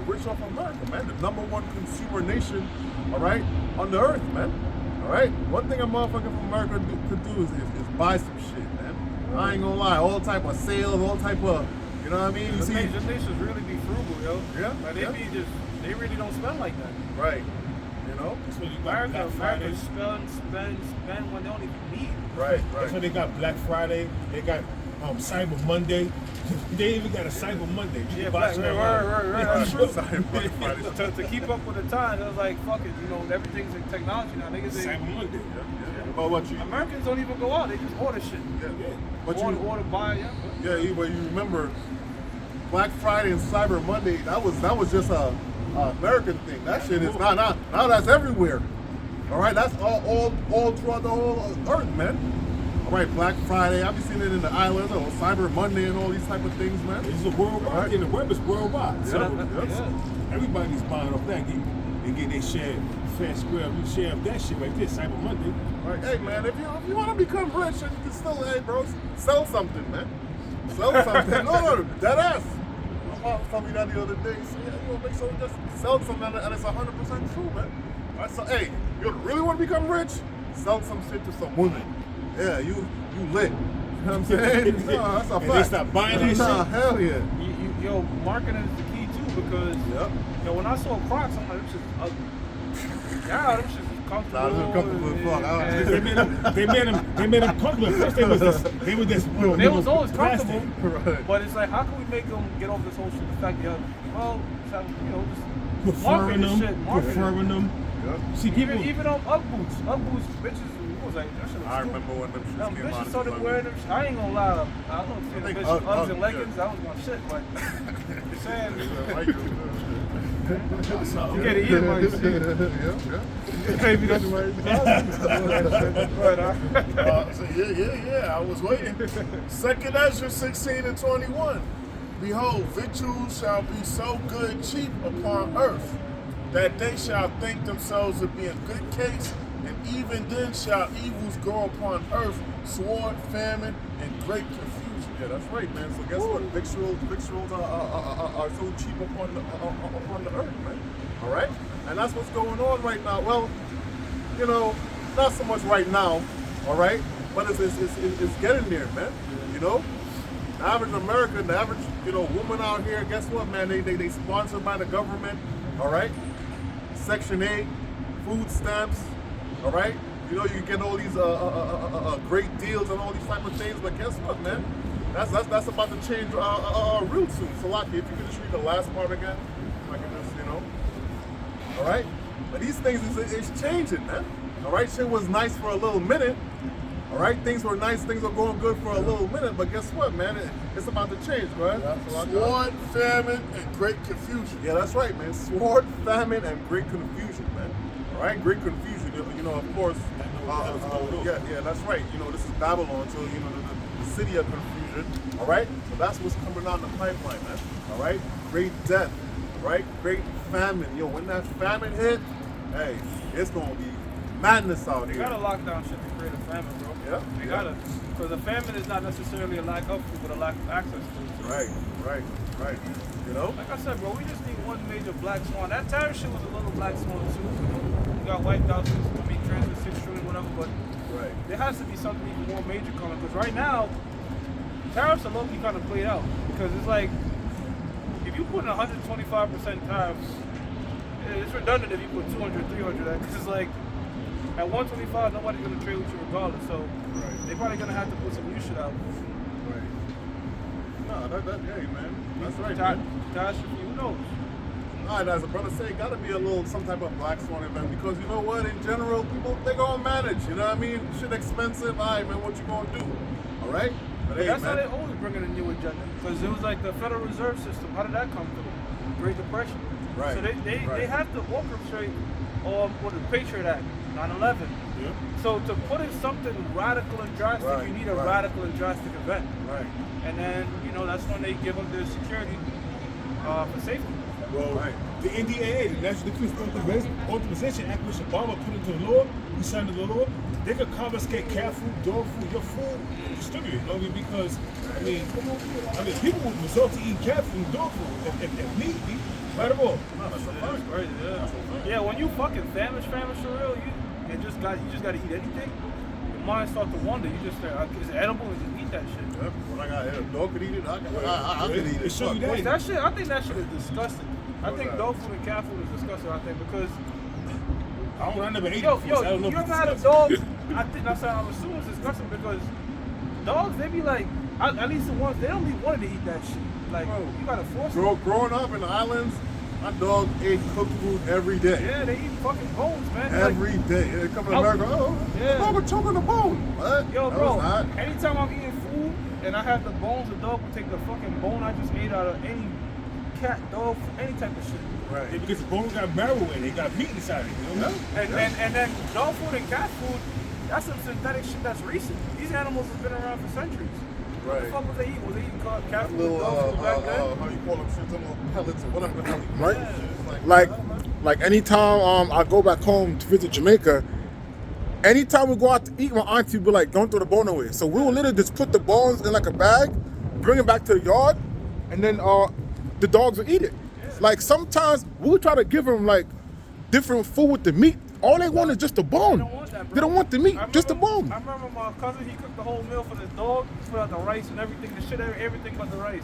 rich off America, man. The #1 consumer nation, all right, on the earth, man. All right? One thing a motherfucker from America could do is buy some shit, man. I ain't gonna lie. All type of sales, all type of, you know what I mean? You see, The nations really be frugal, yo. Yeah, Like yeah. they really don't spend like that. right? You know? That's when you got Black Friday. America spend when they don't even need. Right, That's when right. they got Black Friday. They got Cyber Monday. They even got a Cyber Monday. You Yeah, can buy Black, something right. online. Black Friday. to keep up with the times, I was like, fuck it, you know, everything's in technology now. Niggas, Cyber Monday. But what you? Americans don't even go out; they just order shit. Yeah. But Order, buy, yeah. but you remember Black Friday and Cyber Monday? That was just a American thing. That shit is not now. That's everywhere. All right, that's all throughout the whole earth, man. All right, Black Friday. I've been seeing it in the islands, or Cyber Monday, and all these type of things, man. It's a worldwide. Right. And the web is worldwide. So Yeah. everybody's buying off that. They get their share, fair square. We share of that shit right there. Cyber Monday. All right, hey man, if you want to become rich, and you can still, hey bro, sell something, man. Sell something. no, dead ass. My mom told me that the other day. He said, yeah, you want to make sure just sell something, and it's 100% true, man. All right, so hey, you really want to become rich? Sell some shit to some women. Yeah, you lit. You know what I'm saying? No, that's a fact. And they stop buying that Nah, shit. hell yeah. Yo, marketing is the key too, because Yep. yo, when I saw Crocs, I'm like, them shit's ugly. Yeah, them shit's comfortable. Nah, them comfortable as fuck. and- They made them comfortable. First they was They was always plastic. comfortable, Right. but it's like, how can we make them get over this whole shit? The fact that, well, you know, just Preferring marketing them, shit, marketing. preferring them. Yep. See, people, Even on Ugg boots, bitches It was like, that shit was I stupid. remember when them shits Them came out. bitches it started was wearing them. I ain't gonna lie. I don't see the think bitch Ugg- Uggs Ugg, and leggings. yeah. That was my shit. But I'm saying, So, you gotta eat it while you see it. Yeah. Maybe that's right. But so yeah, I was waiting. 2nd Ezra 16:21. Behold, victuals shall be so good cheap upon earth, that they shall think themselves to be in good case, and even then shall evils go upon earth, sword, famine, and great confusion. Yeah, that's right, man. So guess what? Victuals are so cheap upon the earth, man. All right, and that's what's going on right now. Well, you know, not so much right now, all right, but it's getting there, man. You know, the average American, the average woman out here, guess what, man? They sponsored by the government, all right. Section 8, food stamps, all right. You know, you get all these great deals and all these type of things, but guess what, man? That's about to change real soon. So, Laki, if you could just read the last part again, if I can just, all right. But these things it's changing, man. All right, shit was nice for a little minute. All right, things were nice, things were going good for a little minute, but guess what, man? It's about to change, bro. Sword, famine, and great confusion. Yeah, that's right, man. Sword, famine, and great confusion, man. All right, great confusion. Of course. Yeah, that's right. This is Babylon, so the city of confusion. All right, so that's what's coming down the pipeline, man. All right, great death. All right, great famine. When that famine hit, hey, it's gonna be madness out you here. gotta lock down shit to create a famine, bro. Yeah, You gotta. Because a famine is not necessarily a lack of food, but a lack of access to it. Right. Like I said, bro, we just need one major black swan. That tariff shit was a little black swan too. We got wiped out since transfer 6 trillion, whatever, but Right. there has to be something even more major coming. Because right now, tariffs are low-key kind of played out. Because it's like, if you put in 125% tariffs, it's redundant if you put 200, 300, because it's like, at 125, nobody's going to trade with you regardless. So they're probably going to have to put some new shit out. Right. No, hey, man. That's right, man. Catastrophe, who knows? All right, as a brother say, gotta be some type of black swan event, because you know what? In general, people, they gonna manage. You know what I mean? Shit expensive. All right, man. What you gonna do? All right. But hey, That's man. how they always bring in a new agenda. Because it was like the Federal Reserve System. How did that come through? Great Depression. Right. So they have to orchestrate with the Patriot Act, 9/11. Yeah. So to put in something radical and drastic, Right, you need a right. radical and drastic event. Right. And then, that's when they give them their security for safety. Well, Right. the NDAA, the National Defense Authorization Act, which Obama put into law, he signed into law, they could confiscate cat food, dog food, your food, and distribute it. Because, people would resort to eating cat food and dog food if need be. Right or wrong? No, that's a fact. Crazy, yeah. Yeah, when you fucking famished for real, you just got to eat anything. Your mind starts to wonder. You just start, is it edible? And just eat that shit. Yeah, when I got a dog could eat it. I could eat it. show you Fuck. that. I think that shit is disgusting. I think dog food and cat food is disgusting. I think because I never ate yo, it before, so I don't know you if ever it's had a disgusting. dog? I think that's how I'm assuming it's disgusting because dogs, they be like, at least the ones, they don't be wanting to eat that shit. Like, Bro, you gotta force them. Growing up in the islands, my dog ate cooked food every day. Yeah, they eat fucking bones, man. Every day. They come to America, Yeah. dog will choke on the bone. What? Yo, That bro, was not. anytime I'm eating food and I have the bones, the dog will take the fucking bone I just ate out of any cat, dog, any type of shit. Right. Yeah, because the bone got marrow in it, it got meat inside it. You know? And then dog food and cat food, that's some synthetic shit that's recent. These animals have been around for centuries. What the Right. fuck was they eating? Was they eating cat food, Little, dog food back then? how you call them shit, some little pellets or whatever the hell you Right. It's Like anytime I go back home to visit Jamaica, anytime we go out to eat, my auntie would be like, don't throw the bone away. So we will literally just put the bones in like a bag, bring it back to the yard, and then the dogs will eat it. Like sometimes we'll try to give them like different food with the meat. All they want is just the bone. They don't want that, bro. They don't want the meat, just the I bone. remember my cousin, he cooked the whole meal for the dog. He put out the rice and everything, the shit, everything but the rice.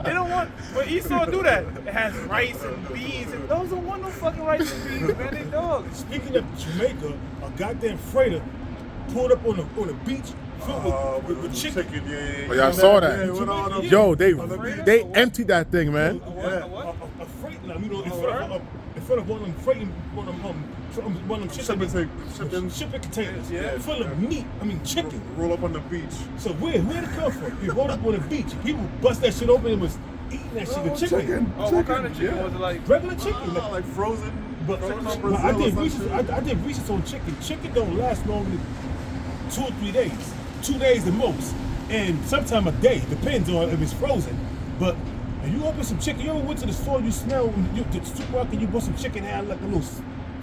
They don't want, but Esau do that. It has rice and beans, and those don't want no fucking rice and beans, man. They dogs. Speaking of Jamaica, a goddamn freighter pulled up on the beach filled with chicken. Oh, y'all saw that. Yeah, with all them- Yo, they Freighter? emptied that thing, man. A freight line, in front of one of them one of them shipping containers, full of meat. I mean chicken. Roll up on the beach. So where'd it come from? It rolled up on the beach. People bust that shit open and was eating that shit. Chicken. Oh, what kind of chicken was it? Like regular chicken. Like frozen. But Brazil I did or research. something. I did research on chicken. Chicken don't last longer than 2 or 3 days. 2 days the most, and sometime a day. Depends on if it's frozen. But if you open some chicken, you ever went to the store? You smell the supermarket. You bought some chicken had like a little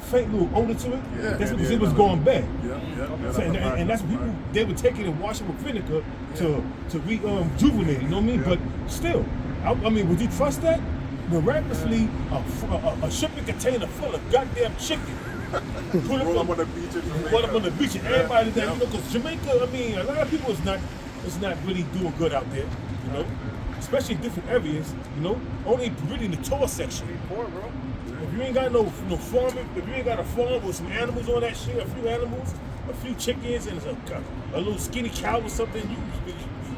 faint little odor to it. Yeah, That's because yeah, it was yeah. going bad. Yeah. So, and that's what people, they would take it and wash it with vinegar to rejuvenate it, you know what I mean? Yeah. But still, I mean, would you trust that? Miraculously, a shipping container full of goddamn chicken. Roll up on the beach. Roll up on the beach, and everybody there, Yeah. you know, because Jamaica, I mean, a lot of people is not really doing good out there, you know? Especially in different areas, you know? Only really in the tour section. poor, bro. If you ain't got no farming, if you ain't got a farm with some animals on that shit, a few animals, a few chickens, and a little skinny cow or something,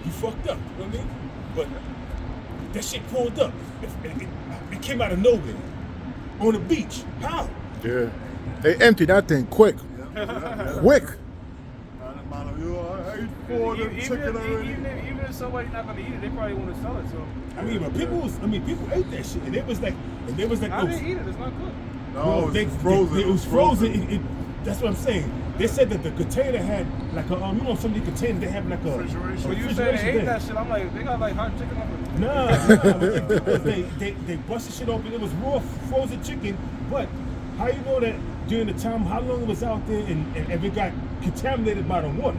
you fucked up. You know what I mean? But that shit pulled up. It came out of nowhere on the beach. How? Yeah. They empty that thing quick. Quick. I ate 4 of them chicken already. Even if somebody's not gonna eat it, they probably want to sell it. So I mean, but people ate that shit, and it was like, I didn't eat it. It's not good. No, it was frozen. It was frozen. That's what I'm saying. They said that the container had like a you know, some of the containers they have like a Refrigeration. When you said they ate that shit, I'm like, they got like hot chicken on it. Nah, they busted shit open. It was raw frozen chicken. But how you know that during the time, how long it was out there, and if it got contaminated by the water?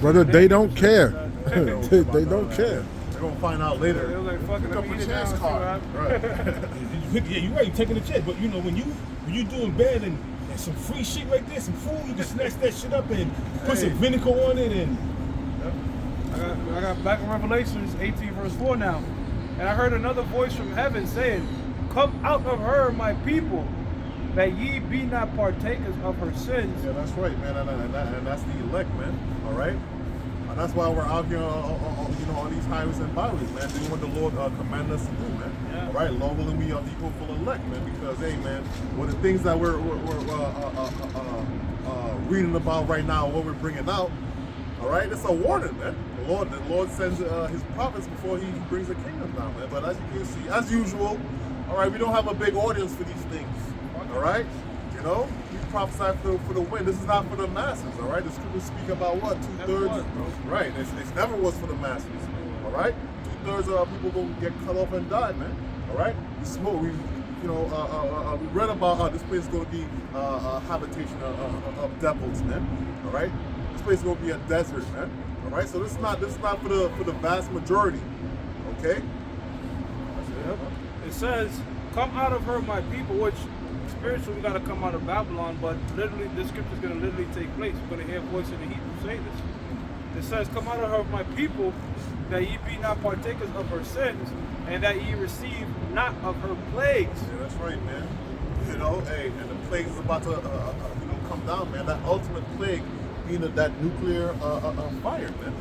Brother, they don't care. they don't care. They're gonna find out They later. was like, fuck it, Pick let up me a eat it now chance and see what card. happens. Right. Yeah, you're right. You're taking a chance. But you know, when you doing bad and some free shit right there, some food, you can snatch that shit up and put some vinegar on it and. I got back in Revelations 18 verse 4 now. And I heard another voice from heaven saying, come out of her, my people, that ye be not partakers of her sins. Yeah, that's right, man, and that's the elect, man. All right, and that's why we're out here, on these highways and byways, man, doing what the Lord commanded us to do, man. Yeah. All right, Lord willing, we are the hopeful elect, man, because hey, man, one of the things that we're reading about right now, what we're bringing out, all right, it's a warning, man. The Lord sends His prophets before He brings the kingdom down, man. But as you can see, as usual, all right, we don't have a big audience for these things. All right, you know, we prophesy for the win. This is not for the masses. All right, the scriptures speak about what 2/3. Right, it never was for the masses. All right, 2/3 of people will get cut off and die, man. All right, we read about how this place is going to be a habitation of devils, man. All right, this place is going to be a desert, man. All right, so this is not for the vast majority. Okay. It says, come out of her, my people, which spiritually we got to come out of Babylon, but literally this scripture is going to literally take place. We're going to hear a voice in the Hebrew say this. It says, come out of her, my people, that ye be not partakers of her sins, and that ye receive not of her plagues. Yeah, that's right, man. You know, hey, and the plague is about to come down, man. That ultimate plague being that nuclear fire, man.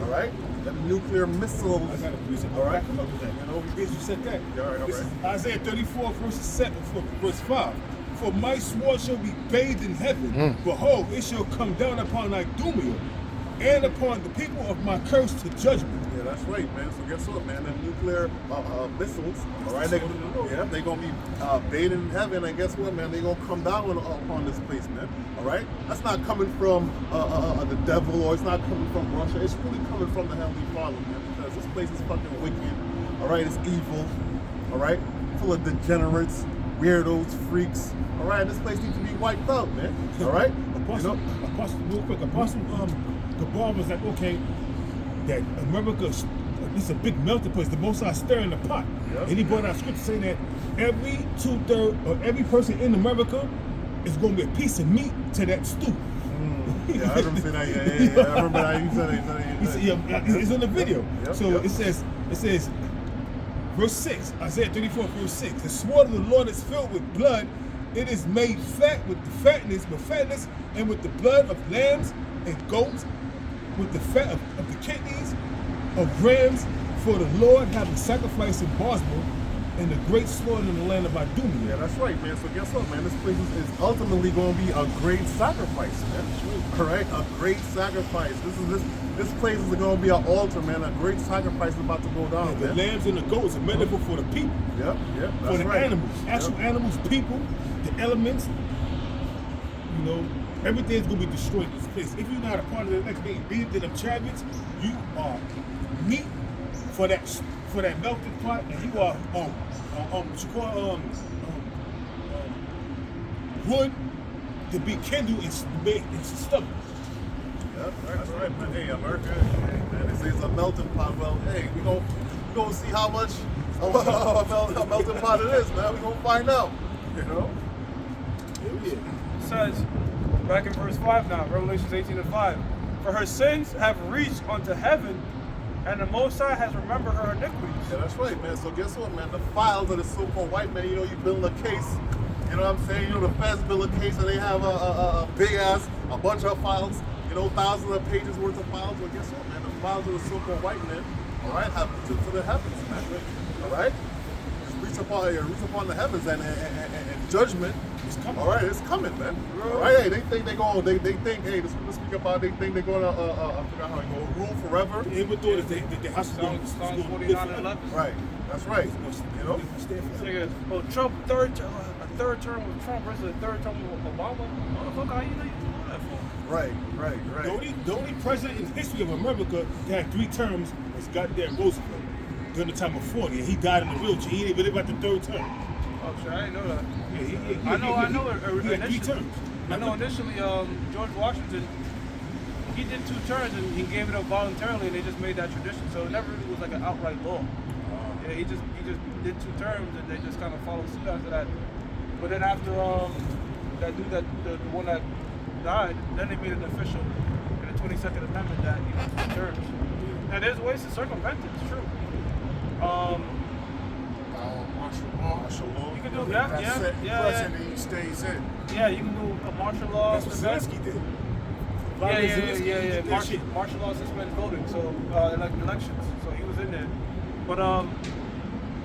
All right, that nuclear missiles. I got a reason. All right, Come up with that. You know, you said that. Yeah, all right, This all is Isaiah 34, verse 5. For my sword shall be bathed in heaven. Behold, it shall come down upon Idumea and upon the people of my curse to judgment. Yeah, that's right, man. So guess what, man? The nuclear missiles, all right, they're gonna be bathed in heaven, and guess what, man? They're gonna come down upon this place, man. All right, that's not coming from the devil, or it's not coming from Russia. It's really coming from the Heavenly Father, man. Because this place is fucking wicked. All right, it's evil. All right, full of degenerates, weirdos, freaks. All right, this place needs to be wiped out, man. All right, Apostle, real quick, Apostle Gabar was like, okay, that America, this is a big melting place, the Most High stirring the pot. Yep. And he brought out scripture saying that every 2/3 or every person in America is going to be a piece of meat to that stew. Yeah, I remember saying that. Yeah. I remember that. You said that. He said, yeah, it's in the video. Yep, So yep. it says, verse 6, Isaiah 34, verse 6, the sword of the Lord is filled with blood. It is made fat with the fatness, and with the blood of lambs and goats, with the fat of the kidneys of rams, for the Lord having sacrificed in Bosworth, and the great slaughter in the land of Idumea. Yeah, that's right, man. So guess what, man? This place is ultimately going to be a great sacrifice, man. All right, a great sacrifice. This place is going to be an altar, man. A great sacrifice is about to go down, The man. lambs and the goats are metaphor for the people, Yep, for that's the right. animals, actual animals, people, the elements. You know, everything's gonna be destroyed in this place. If you're not a part of the next being beat to them chariots, you are meat for that melting pot, and you are what you call wood to be kindled and made into stubble. Yep, that's right, man. Hey, America, hey, man, they say it's a melting pot. Well, hey, we gonna see how much a melting pot it is, man. We gonna find out, you know. Yeah. It says, back in verse 5 now, Revelations 18:5, for her sins have reached unto heaven, and the Most High has remembered her iniquities. Yeah, that's right, man. So guess what, man? The files of the so-called white man, you know, you build a case, you know what I'm saying? You know, the feds build a case and they have a big ass, a bunch of files, you know, thousands of pages worth of files. Well, guess what, man? The files of the so-called white man, all right, have to the heavens, man. All right? Just reach upon the heavens and judgment. All right, it's coming, man. All right, hey, they think, hey, this is speak about, they think they're gonna, I forgot how they go, rule forever. The inventory they have to go. Psalms 49:11. Right, that's right. You know? Nigga, well, Trump, a third term with Trump versus a third term with Obama. Motherfucker, how you know you doing that for? Right. The only president in the history of America that had 3 terms was goddamn Roosevelt during the time of 40, and he died in a wheelchair. He didn't even live out the 3rd term. Oh shit, I didn't know that. Yeah, I know. He had 3 terms. I know initially, George Washington, he did 2 terms and he gave it up voluntarily, and they just made that tradition. So it never really was like an outright law. Yeah, he just did 2 terms, and they just kind of followed suit after that. But then after that dude, the one that died, then they made it official in the 22nd Amendment that he did 2 terms. Now there's ways to circumvent it. It's true. Martial law. You can do President, he stays in. Yeah, you can do a martial law. That's what Zelensky did. Yeah. Martial law suspend voting, so elections. So he was in there. But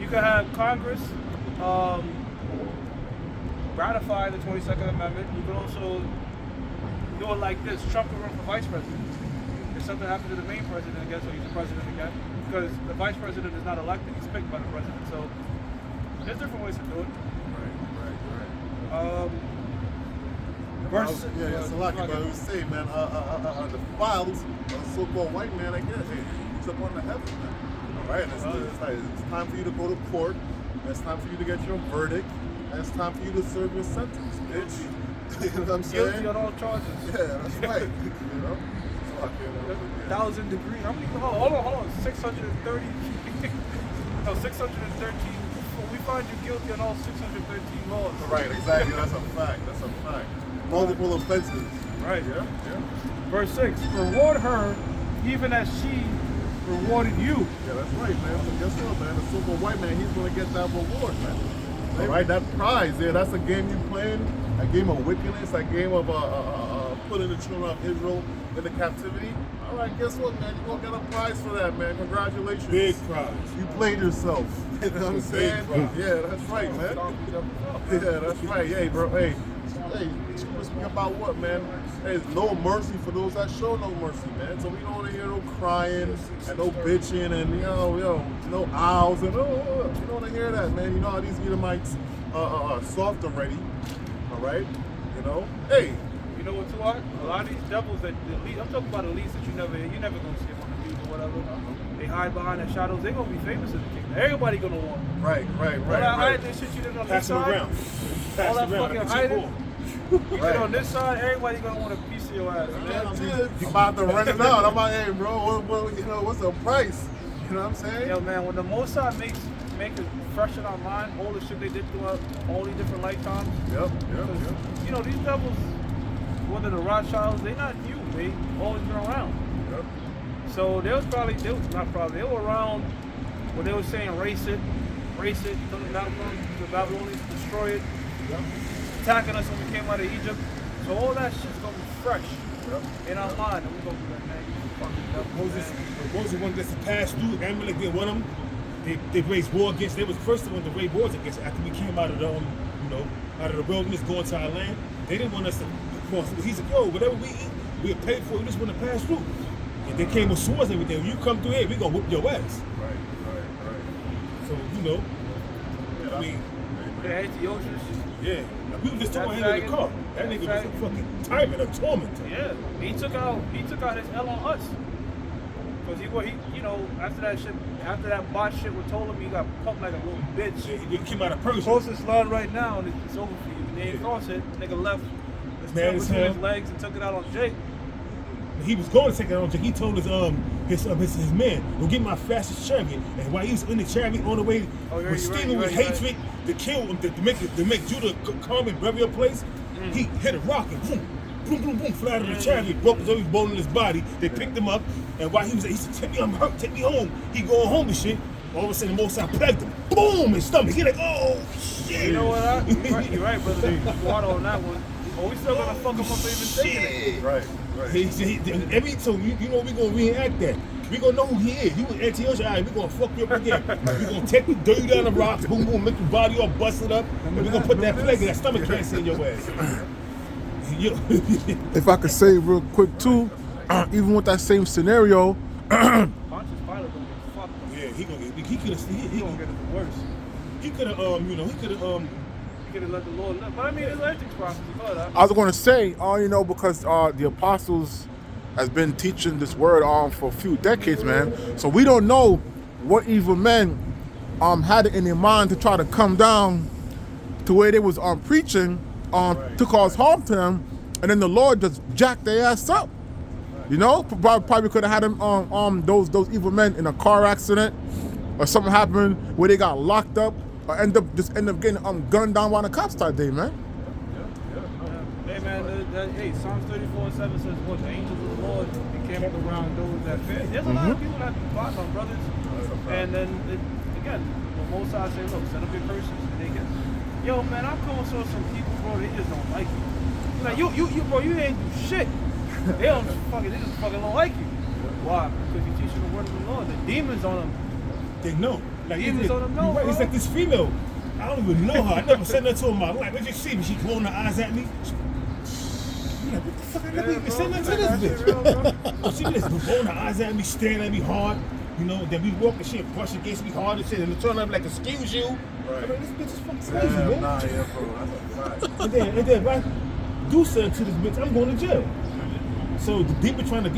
you can have Congress ratify the 22nd Amendment. You can also do it like this: Trump can run for vice president. If something happens to the main president, I guess, so he's the president again, because the vice president is not elected; he's picked by the president. So there's different ways to do it. Right. Verse, Yeah, it's a lot, but I would say, man, the files of the so-called white man, I guess, hey, he's up on the heavens, man. All right, it's time for you to go to court. It's time for you to get your verdict. And it's time for you to serve your sentence, bitch. You know what I'm saying? guilty on all charges. Yeah, that's right. You know? So, 1,000 degrees. How many? Hold on. 630. No, 613. We find you guilty on all 613 laws. Right, exactly. That's a fact. Multiple offenses. Right. Yeah. Verse 6. Reward her even as she rewarded you. Yeah, that's right, man. So guess what, man? The so-called white man, he's going to get that reward, man. All right, that prize, yeah, that's a game you playing, a game of wickedness, a game of putting the children of Israel into captivity. All right, guess what, man? You're going to get a prize for that, man. Congratulations. Big prize. You played yourself. You know what I'm saying? prize. Yeah, that's right, man. Yeah, that's right. Hey, bro, hey, you speak about what, man? Hey, there's no mercy for those that show no mercy, man. So we don't want to hear no crying and no bitching and, no owls and, you don't want to hear that, man. You know how these Edomites are soft already, all right? You know? Hey. You know what, too hard? A lot of these devils that I'm talking about elites that you're never gonna see them on the news or whatever. They hide behind the shadows. They're gonna be famous in the kingdom. Everybody gonna want them. Right. All that hiding shit you did on this Pass them side. around. All that fucking hiding. You Right. did on this side. Everybody gonna want a piece of your ass, man. I'm about to rent it out. I'm like, hey, bro, what's the price? You know what I'm saying? Yo, man, when the Most High make it fresh in our mind, all the shit they did throughout all these different lifetimes. Yep. You know, these devils, whether the Rothschilds, they not new. They always been around. Yep. So they were around when they were saying race it, coming down from the Babylonians, destroy it, attacking us when we came out of Egypt. So all that shit's gonna be fresh in our mind, and we're gonna be like, man, you fucking devil, Moses wanted us to pass through. Amalek didn't want them. they raised war against. They was the first one to raise wars against after we came out of the out of the wilderness going to our land. They didn't want us to cross. He said, yo, whatever we eat, we'll pay for it. We just want to pass through. And they came with swords and everything. When you come through here, we gonna whip your ass. Right. So I mean, The Antiochus. yeah. We were just talking about him in the car. That nigga was a fucking tyrant, a tormentor. Yeah, he took out his L on us. Cause after that bot shit was told him, he got pumped like a little bitch. Yeah, he came out of Persia. Close this line right now, and it's over for you. And they didn't cross it. Nigga left his tail between his legs and took it out on Jake. He was going to take it on Jake. He told his man, "Go get my fastest chariot." And while he was in the chariot on the way, was steaming with hatred to kill him, to make Judah come and bury a place, he hit a rock and boom, boom, boom, boom, fly out of the chariot, broke every bone in his body. They picked him up, and while he said, "Take me, I'm hurt, take me home." He going home and shit. All of a sudden, the Most High plagued him. Boom, his stomach. He like, oh shit. You know what? You're right, brother. Water on that one. But we still gonna fuck him up for even thinking it. Right. So you know we gonna reenact that. We gonna know who he is. You in Antioch, all right, we gonna fuck you up again. We gonna take you, throw you down the rocks, boom, boom, make your body all busted up, and we gonna put that plague in that stomach cancer in your ass. If I could say real quick too, even with that same scenario, Pontius Pilate gonna get fucked. Yeah, he He gonna get it worse. he could have He could have let the Lord live. But I mean, it's everything's prophecy. I was going to say, because the apostles has been teaching this word for a few decades, man. So we don't know what evil men had it in their mind to try to come down to where they was preaching to cause harm to them, and then the Lord just jacked their ass up. You know, probably could have had them those evil men in a car accident or something happened where they got locked up or end up getting gunned down by the cops that day, man. Hey man, hey, Psalms 34:7 says, "What the angels of the Lord encamped around those that fear." There's a lot of people that be plotting on brothers, and then again, the Most High say, "Look, set up your curses," and they get, yo man, I'm coming to some people, bro. They just don't like you. Like you, bro, you ain't do shit. They just fucking don't like you. Why? Because you're teaching the word of the Lord. The demons on them. they know. Like Demons on them know, right. It's bro. like this female. I don't even know her. I never said that to her in my life. Let's just see me. She rolling her eyes at me. Yeah, what the fuck? I never even said nothing to this bitch. She just rolling her eyes at me, staring at me hard. You know, then we walk and shit, brush against me hard and shit, and turn up like, "Excuse you." Right. I mean, this bitch is fucking crazy, man. Nah, yeah, bro. That's a fact. And then if I do something to this bitch, I'm going to jail. So the demon trying to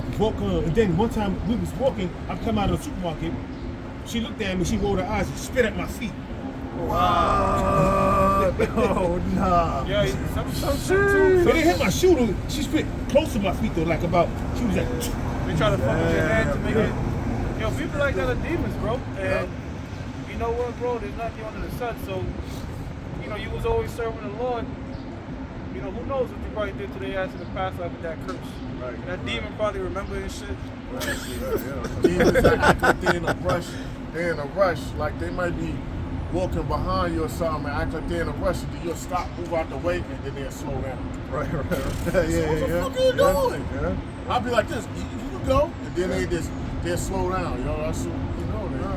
provoke her. And then one time we was walking, I come out of the supermarket. She looked at me, she rolled her eyes and spit at my feet. Oh, nah. Yeah, some shit too. It didn't hit my shoe though. She spit close to my feet though, like about, she was like, They try to fuck with your head to make it. Yo, people like that are demons, bro. And you know what, bro? There's nothing under the sun. So, you was always serving the Lord. Who knows what you probably did to their ass in the past life with that curse. Right. That demon probably remember his shit. Demons that act like they're in a rush. They're in a rush. Like they might be walking behind you or something and act like they're in a rush. And then you'll stop, move out the way, and then they'll slow down. Right. What the fuck are you doing? Yeah. I'll be like this. You can go. And then they'll slow down. That's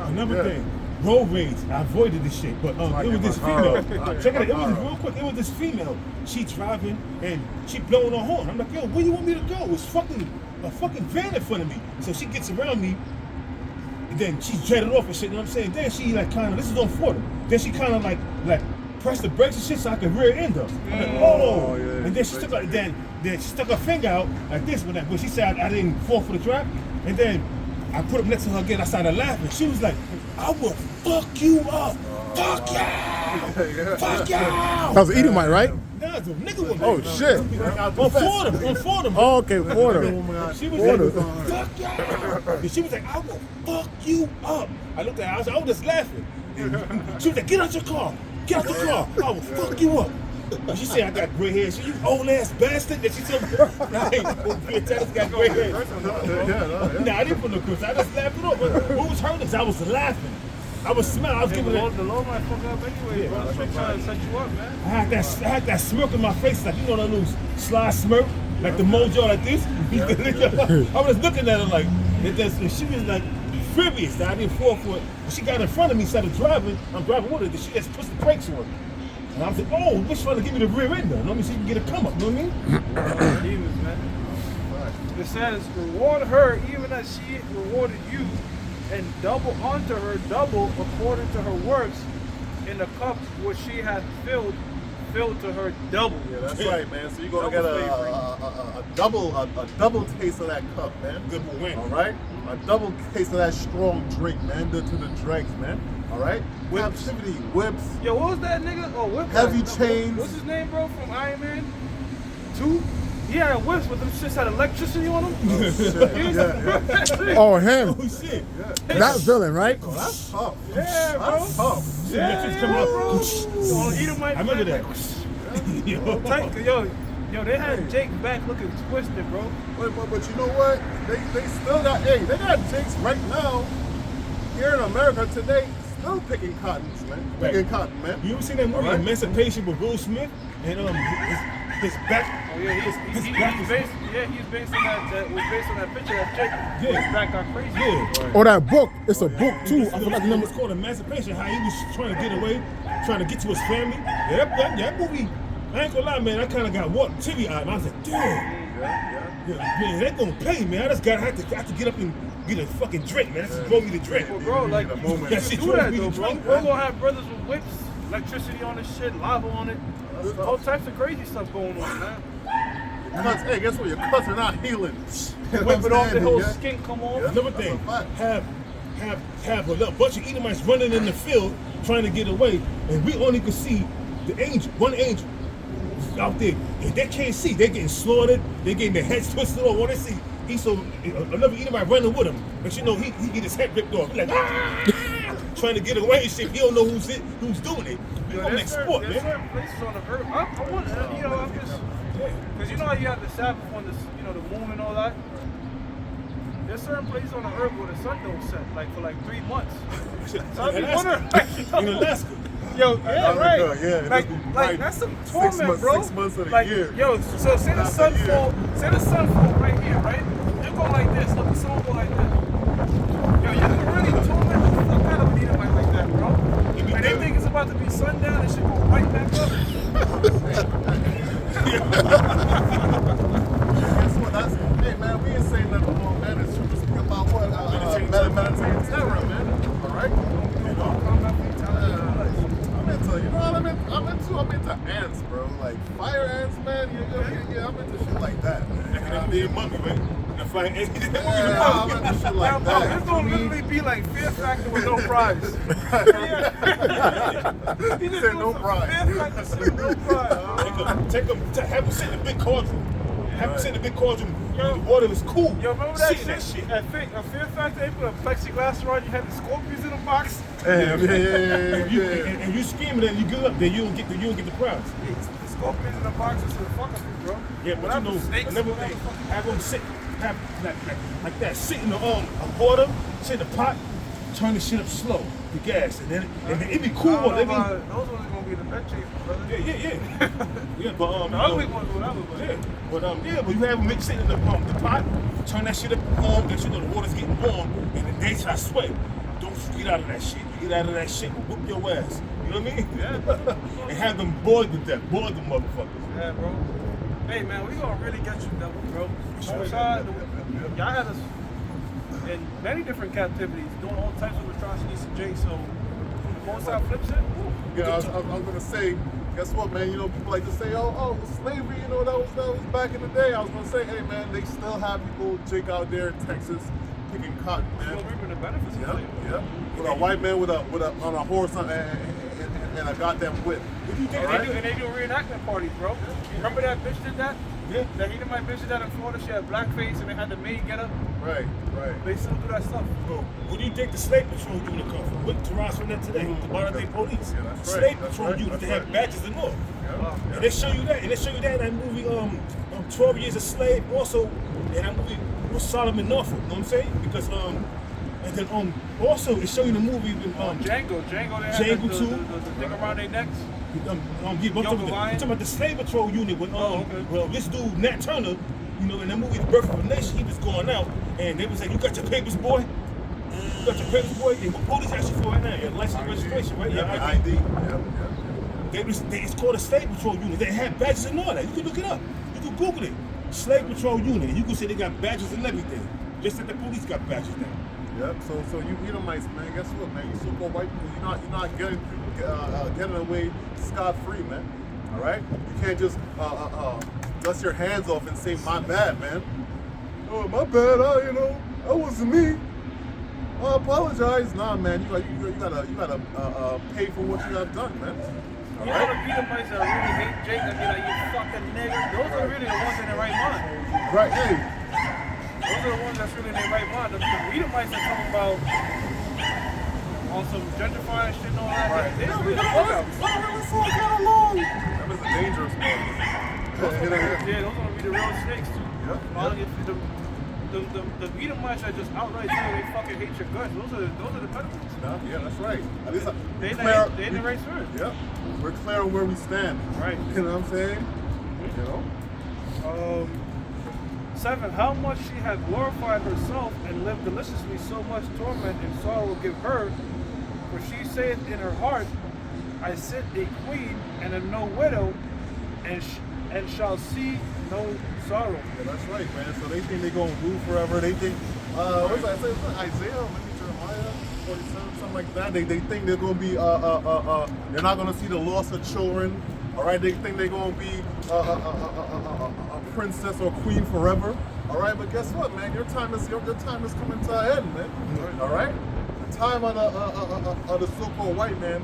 another thing. Road rage. I avoided this shit, but it was this female. Check it out. It was real quick. It was this female. She driving and she blowing her horn. I'm like, yo, where you want me to go? It's a fucking van in front of me. So she gets around me, and then she's jetted off and shit. You know what I'm saying? Then she like kind of, this is on Fordham. Then she kind of like press the brakes and shit so I can rear end her. I'm like, oh. Yeah. And then she took then she stuck her finger out like this when she said I didn't fall for the trap. And then I put up next to her again. I started laughing. She was like, "I will fuck you up. Fuck you. Fuck you." That was an Edomite, right? Nah, it's a nigga woman. Oh shit. On Fordham. Oh, okay, Florida. She was like, "Fuck you." And she was like, "I will fuck you up." I looked at her. I was just laughing. And she was like, "Get out your car. Get out the car. I will fuck you up." And she said, "I got gray hair." She, "You old ass bastard." And she told me, "Hey, Teddy's got gray hair." Nah, I didn't put no curse. I just laughed it off. But what was hurting is I was laughing. I was smiling. I was giving it. The Lord might fuck up anyway, bro. Straight trying to set you up, man. I had that smirk in my face, like, that little sly smirk, like the mojo like this. I was looking at her like, and she was like, furious that I didn't fall for it. But she got in front of me, started driving. I'm driving with her. Then she just pushed the brakes on. And I was like, oh, bitch trying to give me the rear end though. You know what I mean? So you can get a come up, you know what I mean? Demons, man. It says, reward her even as she rewarded you, and double unto her double according to her works. In the cup which she had filled to her double. Yeah, that's right, man. So you're gonna get a double taste of that cup, man. Double win. All right, a double taste of that strong drink, man. To the dregs, man. All right. Whips. Captivity, whips. Yo, what was that nigga? Oh, whip. Heavy What's chains. his name, bro? From Iron Man 2? He had whips, but them shits had electricity on them. Oh, shit. Yeah. Oh, him. Oh shit. That villain, right? Oh, that's tough. Yeah, bro. That's tough. Yeah, come out. On Edomite, I remember that. Yo, they had Jake back looking twisted, bro. But you know what? They still got, they got Jakes right now here in America today, still picking cottons, man. Picking cotton, man. You ever seen that movie All right. Emancipation with Will Smith and his back? Oh yeah, he's based on that picture that Jake. Yeah. His back got crazy. Yeah. Or that book. It's a book too. I forgot the It name. was called Emancipation. How he was trying to get away, trying to get to his family. Yeah, that movie. I ain't gonna lie, man. I kind of got teary-eyed. I was like, damn. Yeah, man, they gonna pay, man. I just have to get up and get a fucking drink, man. That's just drove me to drink. Well, bro, like, a moment. you That shit do that drove me though, to bro. drink, We're man. gonna have brothers with whips, electricity on this shit, lava on it. There's all types of crazy stuff going on, man. Cuts, hey, guess what? Your cuts are not healing. Whip it off, the whole Yeah. skin come off. Yeah. Another That's thing, a fact. have a bunch of Edomites running in the field trying to get away, and we only could see one angel out there. If they can't see, they're getting slaughtered, they're getting their heads twisted off. What they see, another Edomite running with him, but you know he get his head ripped off. He like trying to get away and shit. He don't know who's doing it. Yo, I'm like there's sport, certain man. places on the earth. I want, I'm just, because you know how you have the Sabbath on this, the moon and all that. There's certain places on the earth where the sun don't set, like for 3 months. So I be wondering, In Alaska. yo, yeah, right. Yeah, like that's some torment, months, bro. 6 months of the like, year. Yo, so say the sun fall right here, right? You go like this, look, the sun go like this. Yo, you can really torment the fuck out of an Edomite like that, bro. And they think it's about to be sundown and shit go right back up. Guess what? Hey, man, we ain't saying nothing wrong, man. It's just about what? Meditating terror, man. All right? I'm into ants, bro. Like fire ants, man. Yeah, I'm into shit like that, man. And be a monkey, right? And find Yeah, I'm into shit like Bro, that. it's gonna literally be like Fear Factor with no prize. He said no prize. Fear Factor shit, no prize. Have them sit in a big cauldron. Have them sit in a big cauldron. The water is cool. Yo, remember that Sit in shit? At Fear Factor, they put a plexiglass around you, had the scorpions in the box. Yeah. And you screaming and you get up, then you don't get the prize. The scorpions in the box is the fuck up you, bro. Yeah, but Whatever, you know, snakes, another whatever thing, fuck- have them sit, like that, sit in the water, sit in the pot, turn the shit up slow, the gas, and then it be cool. I don't know They be, about- those ones are gonna be the bed chambers, brother. yeah, but The ugly ones, whatever, but but you have them sit in the pot, turn that shit up on, that you know the water's getting warm, and then they try to sweat. Don't get out of that shit. You get out of that shit, we'll whoop your ass. You know what I mean? Yeah. And have them boiled to death, boil them motherfuckers. Yeah, bro. Hey, man, we gonna really get you, devil, bro. Outside, y'all had us in many different captivities, doing all types of atrocities to Jay, so most side flips it. Woo. Yeah, I was gonna say, guess what, man? You know, people like to say, oh, slavery. You know, that was back in the day. I was gonna say, hey, man, they still have people Jake out there in Texas picking cotton, Still man. reaping the benefits of slavery. Yeah. With a white man with on a horse and a goddamn whip. And they do reenactment parties, bro. Remember that bitch did that? Yeah. That Edomite bitch did that in Florida. She had blackface and they had the maid get up. Right. They still do that stuff. Bro, what do you think the slave patrol unit come from? What Taras from that today? The modern day police. Yeah, that's right. Slave That's patrol right. unit, That's they have right. badges and all. Yeah. And they show you that. And they show you that in that movie 12 Years a Slave. Also, in that movie was Solomon Norfolk. You know what I'm saying? Because and then also it show you the movie with Django, they had Django the too. thing around their necks. I'm talking about the slave patrol unit with okay. well, this dude Nat Turner, you know, in that movie The Birth of a Nation, he was going out and they was like, "You got your papers, boy?" got your papers, boy. And what police ask you for right now? Your license and registration, right? Your ID. It's called a slave patrol unit. They have badges and all that. You can look it up. You can Google it. Slave patrol unit. And you can say they got badges and everything. Just like the police got badges now. Yep. So you Edomites, man. Guess what, man? You so-called white people. You're not getting away scot-free, man. All right. You can't just dust your hands off and say my bad, man. Oh, my bad. That wasn't me. I apologize. Nah, man. You gotta pay for what you have done, man. All You know right. the Edomites that really hate Jake that be like, you fucking nigga? Those are really the ones in their right mind. Right. Hey. Those are the ones that's really in their right mind. The Edomites that talking about on some gentrifying shit and all that. Right. They don't really fuck out. That was a dangerous one. Yeah, those are gonna be the real snakes too. Yep. The Edomites that just outright tell you they fucking hate your guts. Those are the pedophiles. Yeah, that's right. At least They in the right spirit. Yep. We're clear on where we stand. Right. You know what I'm saying? You know? 7. How much she had glorified herself and lived deliciously, so much torment and sorrow will give her. For she saith in her heart, I sit a queen and am no widow, and shall see no sorrow. Yeah, that's right, man. So they think they're going to rule forever. They think, what's that? Is that Isaiah? Maybe Jeremiah 47, something like that. They think they're going to be, they're not going to see the loss of children. All right, they think they're going to be a princess or queen forever. All right, but guess what, man? Your time is coming to an end, man. All right, the time of the so-called white man,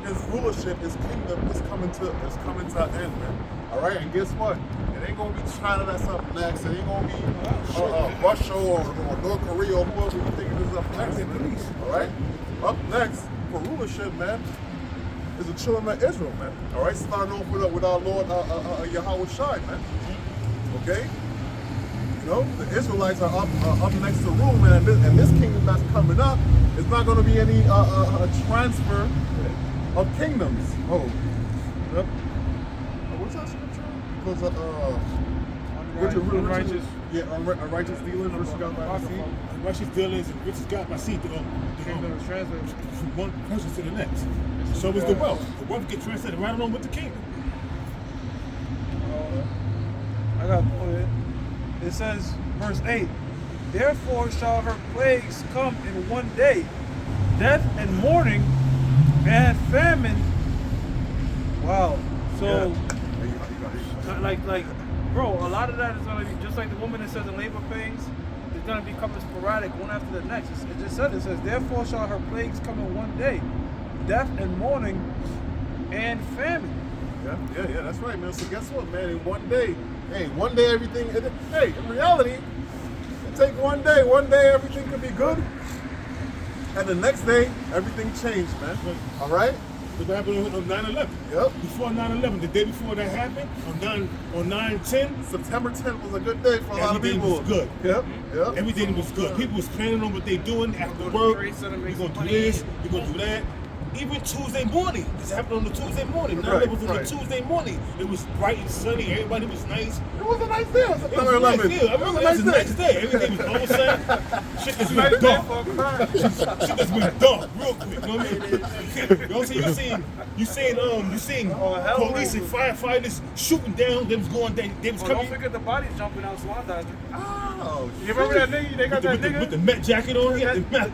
his rulership, his kingdom is coming to an end, man. All right, and guess what? It ain't gonna be China that's up next. It ain't gonna be Russia or North Korea or whoever you think it is up next. Man. All right, up next for rulership, man, is the children of Israel, man. All right, starting off with our Lord Yahweh Shai, man. Okay, you know the Israelites are up next to rule, man, and this kingdom that's coming up is not gonna be any transfer of kingdoms. Oh, yep. What's that scripture? Because Unrighteous. unrighteous dealings versus God by the sea. Righteous dealings and riches got by seed. Kingdom is translated. From one person to the next. So is the wealth. The wealth gets translated right along with the kingdom. I got it. It says, verse 8, therefore shall her plagues come in one day, death and mourning and famine. Wow. So, like, bro, a lot of that is gonna be just like the woman that says in labor pains. It's gonna be coming sporadic, one after the next. It just said, it says, therefore shall her plagues come in one day, death and mourning and famine. Yeah, that's right, man. So guess what, man? In one day everything. Hey, in reality, it take one day everything could be good, and the next day everything changed, man. All right. What happened on 9/11? Yep. Before 9/11, the day before that happened, on 9/10, September 10th was a good day for a lot of everything people. was good. Yep. Everything was good. People was planning on what they doing after work. We're gonna do this. We're gonna do that. Even Tuesday morning, this happened on the Tuesday morning. Right, It was on right. the Tuesday morning. It was bright and sunny. Everybody was nice. It was a nice day on It September was a nice 11th. day. I remember it was a nice day. Everything was all of a sudden, shit just went dark. Shit just went dark real quick. You know what I mean? You know what I'm saying? You seen police and firefighters shooting down. They was going. They was Don't coming. forget the bodies jumping out swan diving. Oh, You remember that nigga? They got that with nigga. the Met jacket on. He had the Met.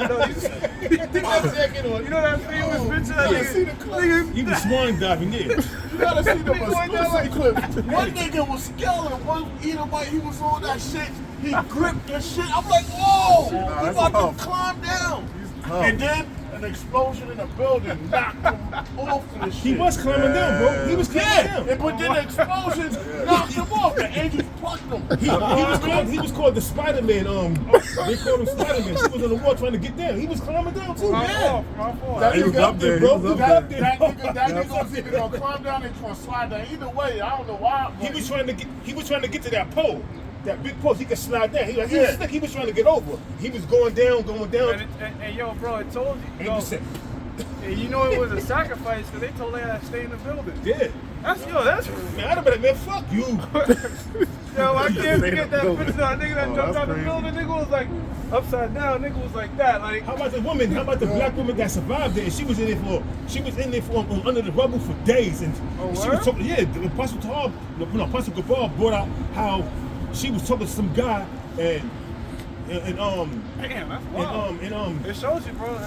You know that famous picture that yeah, see the nigga? He was swan diving. Yeah. You gotta see the Going down like- clip. One nigga was scaling, one Edomite, he was on that shit. He gripped the shit. I'm like, whoa! He that's about tough. to climb down. Oh. And then an explosion in the building knocked him off of the shit. He was climbing down, bro. He was climbing Yeah, down. but then the explosion knocked him off. The angels plucked him. He was called the Spider-Man. They called him Spider-Man. He was on the wall trying to get down. He was climbing down too. My Yeah. fault. That He was nigga up there. bro. He was up That- there. That nigga was either gonna climb down or gonna slide down. Either way, I don't know why. He was trying to get to that pole. That big post, he could slide down. He was Yeah. slick. He was trying to get over. He was going down. And yo, bro, I told you. And Yo, he said, and you know it was a sacrifice because they told her to stay in the building. yeah. That's Man, I'd have been like, man, fuck you. Yo, I can't forget that building. picture. That nigga that Oh, jumped that's out the crazy. building, nigga was like upside down. Nigga was like that. Like, How about the woman? How about the black woman that survived there? And she was in there for under the rubble for days, and Oh, she word? was talking. Yeah, the Apostle Tahab, Apostle Gabar brought out how she was talking to some guy, and damn, that's wild. It shows you, bro.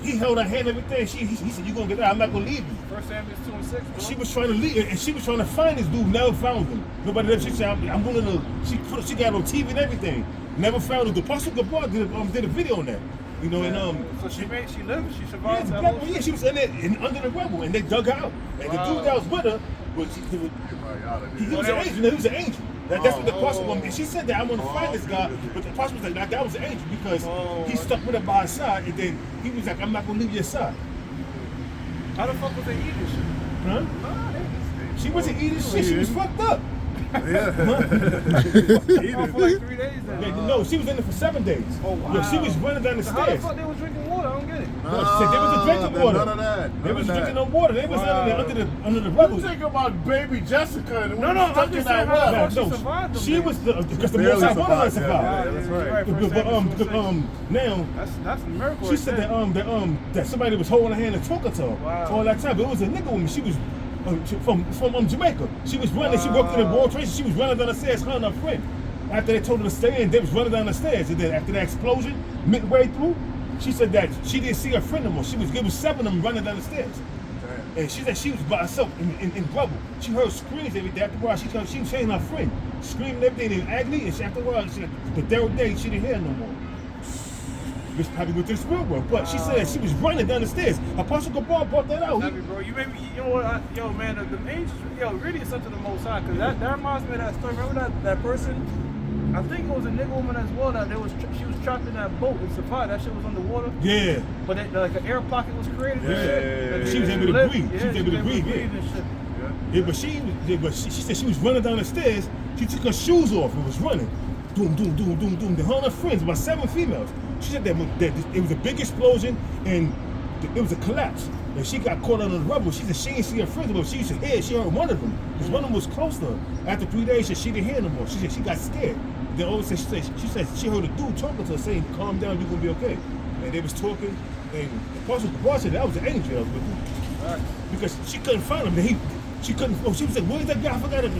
he held her hand and everything. He said, "You gonna get out? I'm not gonna leave you." 1 Samuel 2 and 6, bro. She was trying to leave, and she was trying to find this dude. Never found him. Nobody. She said, "I'm willing to." She got on TV and everything. Never found him. The Apostle Gabar did a video on that. You know, and So she lived, she yeah, survived the that black whole one, yeah, she was in there under the rubble, and they dug her out. And the dude that was with her, he was an angel. He was an angel. That's what the apostle woman. And she said that I want to find this guy, but the apostle was like, that was an angel because he stuck with her by his side, and then he was like, I'm not gonna leave your side. How the fuck was they eating shit? Huh? Nah, She wasn't eating shit. She was fucked up. Yeah. they for like 3 days then. Yeah, no, she was in there for 7 days. Oh, wow. Yeah, she was running down the So how the stairs. fuck they was drinking water? I don't get it. No, she said they wasn't drinking water. None of that. They was drinking no that. water. They was under the rubble. You think about baby Jessica and No, stuck I'm in just that saying how the well. fuck she survived them She days. was because the Barely most I wanted her to survived, survive. yeah, that's right. Now That's a miracle. she said that somebody was holding her hand and talking to her Wow. all that time. But it was a nigga woman. She was from Jamaica. She was running. She worked in the World Trade. She was running down the stairs, her and her friend. After they told her to stay in, they was running down the stairs. And then after the explosion, midway through, she said that she didn't see her friend no more. It was 7 of them running down the stairs. And she said she was by herself in rubble. She heard screams every day. After a while, she was saying her friend screaming everything in agony. And after a while, the third day, she didn't hear no more. This probably with this real world, but she said she was running down the stairs. Apostle Gabar brought that out. That'd be, bro. You made me, you know what? Yo, man, the angels, really it's up to the Most High. Cause that reminds me of that story. Remember that person? I think it was a nigga woman as well. That she was trapped in that boat and survived. That shit was underwater. Yeah. But like an air pocket was created. and shit. She was able to breathe. Yeah, She was able to breathe. and shit. Yeah, but she said she was running down the stairs. She took her shoes off and was running. Doom, doom, doom, doom, doom. The her friends, about 7 females. She said that it was a big explosion and it was a collapse. And she got caught under the rubble. She said she didn't see her friends, but she used to hear. She heard one of them. Because one of them was close to her. After 3 days, she didn't hear no more. She said she got scared. Then all of a sudden, she said she heard a dude talking to her saying, calm down, you're going to be okay. And they was talking. And the Apostle Gabar said that was an angel that was with her. Because she couldn't find him. She couldn't. Oh, she was like, where's that guy? I forgot it.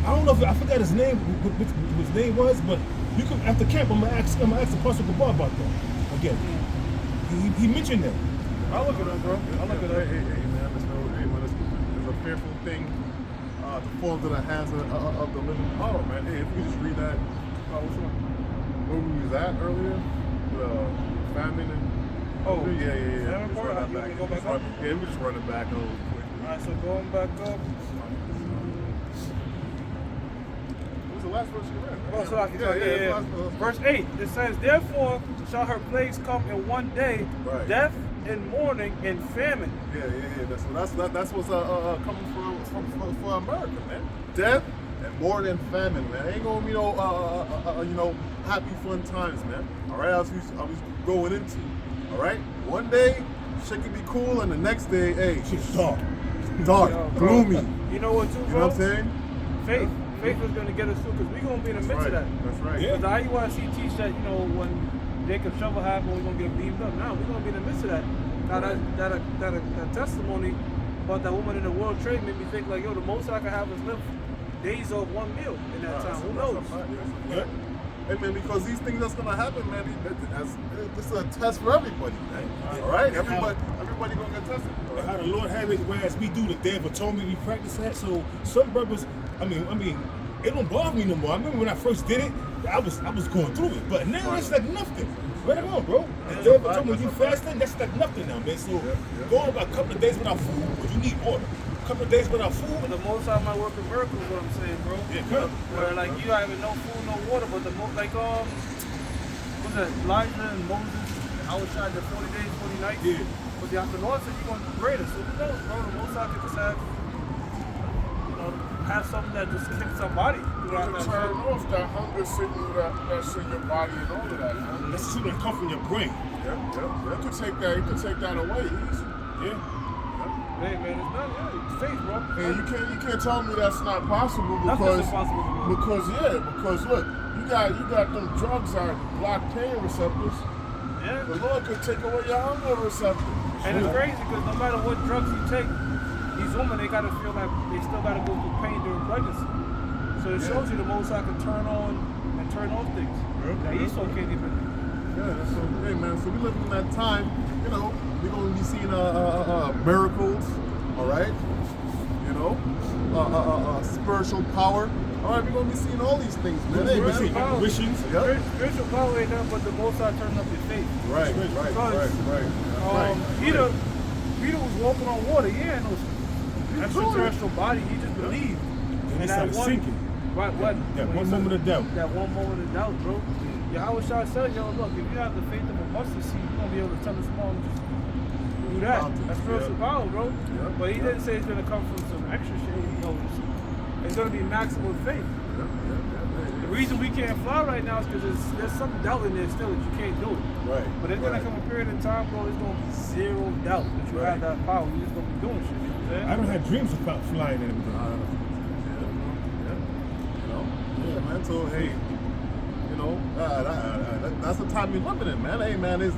I don't know if I forgot his name. What his name was, but you can after camp. I'm gonna ask Apostle Gabar about that again. He mentioned that. I'll look it up, bro. I'll look it up. Hey, man, it's a fearful thing to fall into the hands of the living power, man. Hey, if you just read that, which one? Where we was at earlier, the famine and. Oh, yeah. famine Just part? run that You back. wanna go back up? Yeah, we just run it back a little quick. Alright, so going back up. What was the last verse you read? Oh, so I can yeah. Verse 8, it says, therefore shall her plagues come in one day, Right. death and mourning and famine. Yeah. That's what's coming for America, man. Death and more than famine, man. Ain't gonna be no happy fun times, man. All right, I was going into. All right, one day shit could be cool, and the next day, hey, Shit's dark. dark, Yo, bro, gloomy. You know what, too, You bro? know what I'm saying? Faith. Faith is going to get us through because we're going to be in the midst of that. That's right. Yeah. Because the IUIC teach that, when Jacob Shovel happened, we're going to get beamed up. Now, we're going to be in the midst of that. Now, that testimony about that woman in the World Trade made me think, like, the most I can have is live days of one meal in that time. Who knows? Yeah. Hey, man, because these things that's gonna happen, man. This is a test for everybody, man. All right, everybody gonna get tested. All And right? how the Lord have it, whereas we do the Day of Atonement, we practice that. So some brothers, I mean, it don't bother me no more. I remember when I first did it, I was going through it, but now it's like nothing. Right on, bro. The Day of Atonement, you fasting, that's like nothing now, man. So going about a couple of days without food, but you need water. A couple of days without food. But the most I might work a miracle is what I'm saying, bro. Yeah, good. Where like you having no food, no water, but the most what's that? Elijah and Moses, I was trying to 40 days, 40 nights. Yeah. But the Lord said you're gonna do greater. So who knows, bro? The most I could just have something that just kicks somebody You throughout can that turn shit. off that hunger signal that's in your body and all of that, man. That's something that come from your brain. You can take that away easy. Yeah. Hey man, it's not. Yeah, it's faith, bro. And you can't tell me that's not possible Nothing's because impossible to do. because look, you got them drugs are block pain receptors. Yeah. The Lord could take away your hunger receptors. And it's crazy because no matter what drugs you take, these women, they gotta feel like they still gotta go through pain during pregnancy. So it shows you the Most High can turn on and turn off things that Esau can't even. Yeah, so hey man, so we living in that time, you know, we're gonna be seeing miracles, all right, you know, spiritual power, all right, we're gonna be seeing all these things, man. Hey, We're seeing man. apparitions. Yep. Spiritual power ain't nothing but the Most High turning up your faith. Right. Peter was walking on water. He had no extraterrestrial body. He just believed. And they started sinking. What? That one moment of doubt. That one moment of doubt, bro. Yahweh Shah said, yo, look, if you have the faith of a mustard seed, you're gonna be able to tell this mountain just do that. That's spiritual power, bro. But he didn't say it's gonna come from some extra shit. You know, it's gonna be maximum faith. The reason we can't fly right now is because there's some doubt in there still that you can't do it. Right. But there's gonna come a period in time, bro, there's gonna be zero doubt that you have that power. You're just gonna be doing shit. You know what I'm saying? I don't have dreams about flying and everything. Yeah, man. So hey, you know, that's the time you're living in, man. Hey, man, is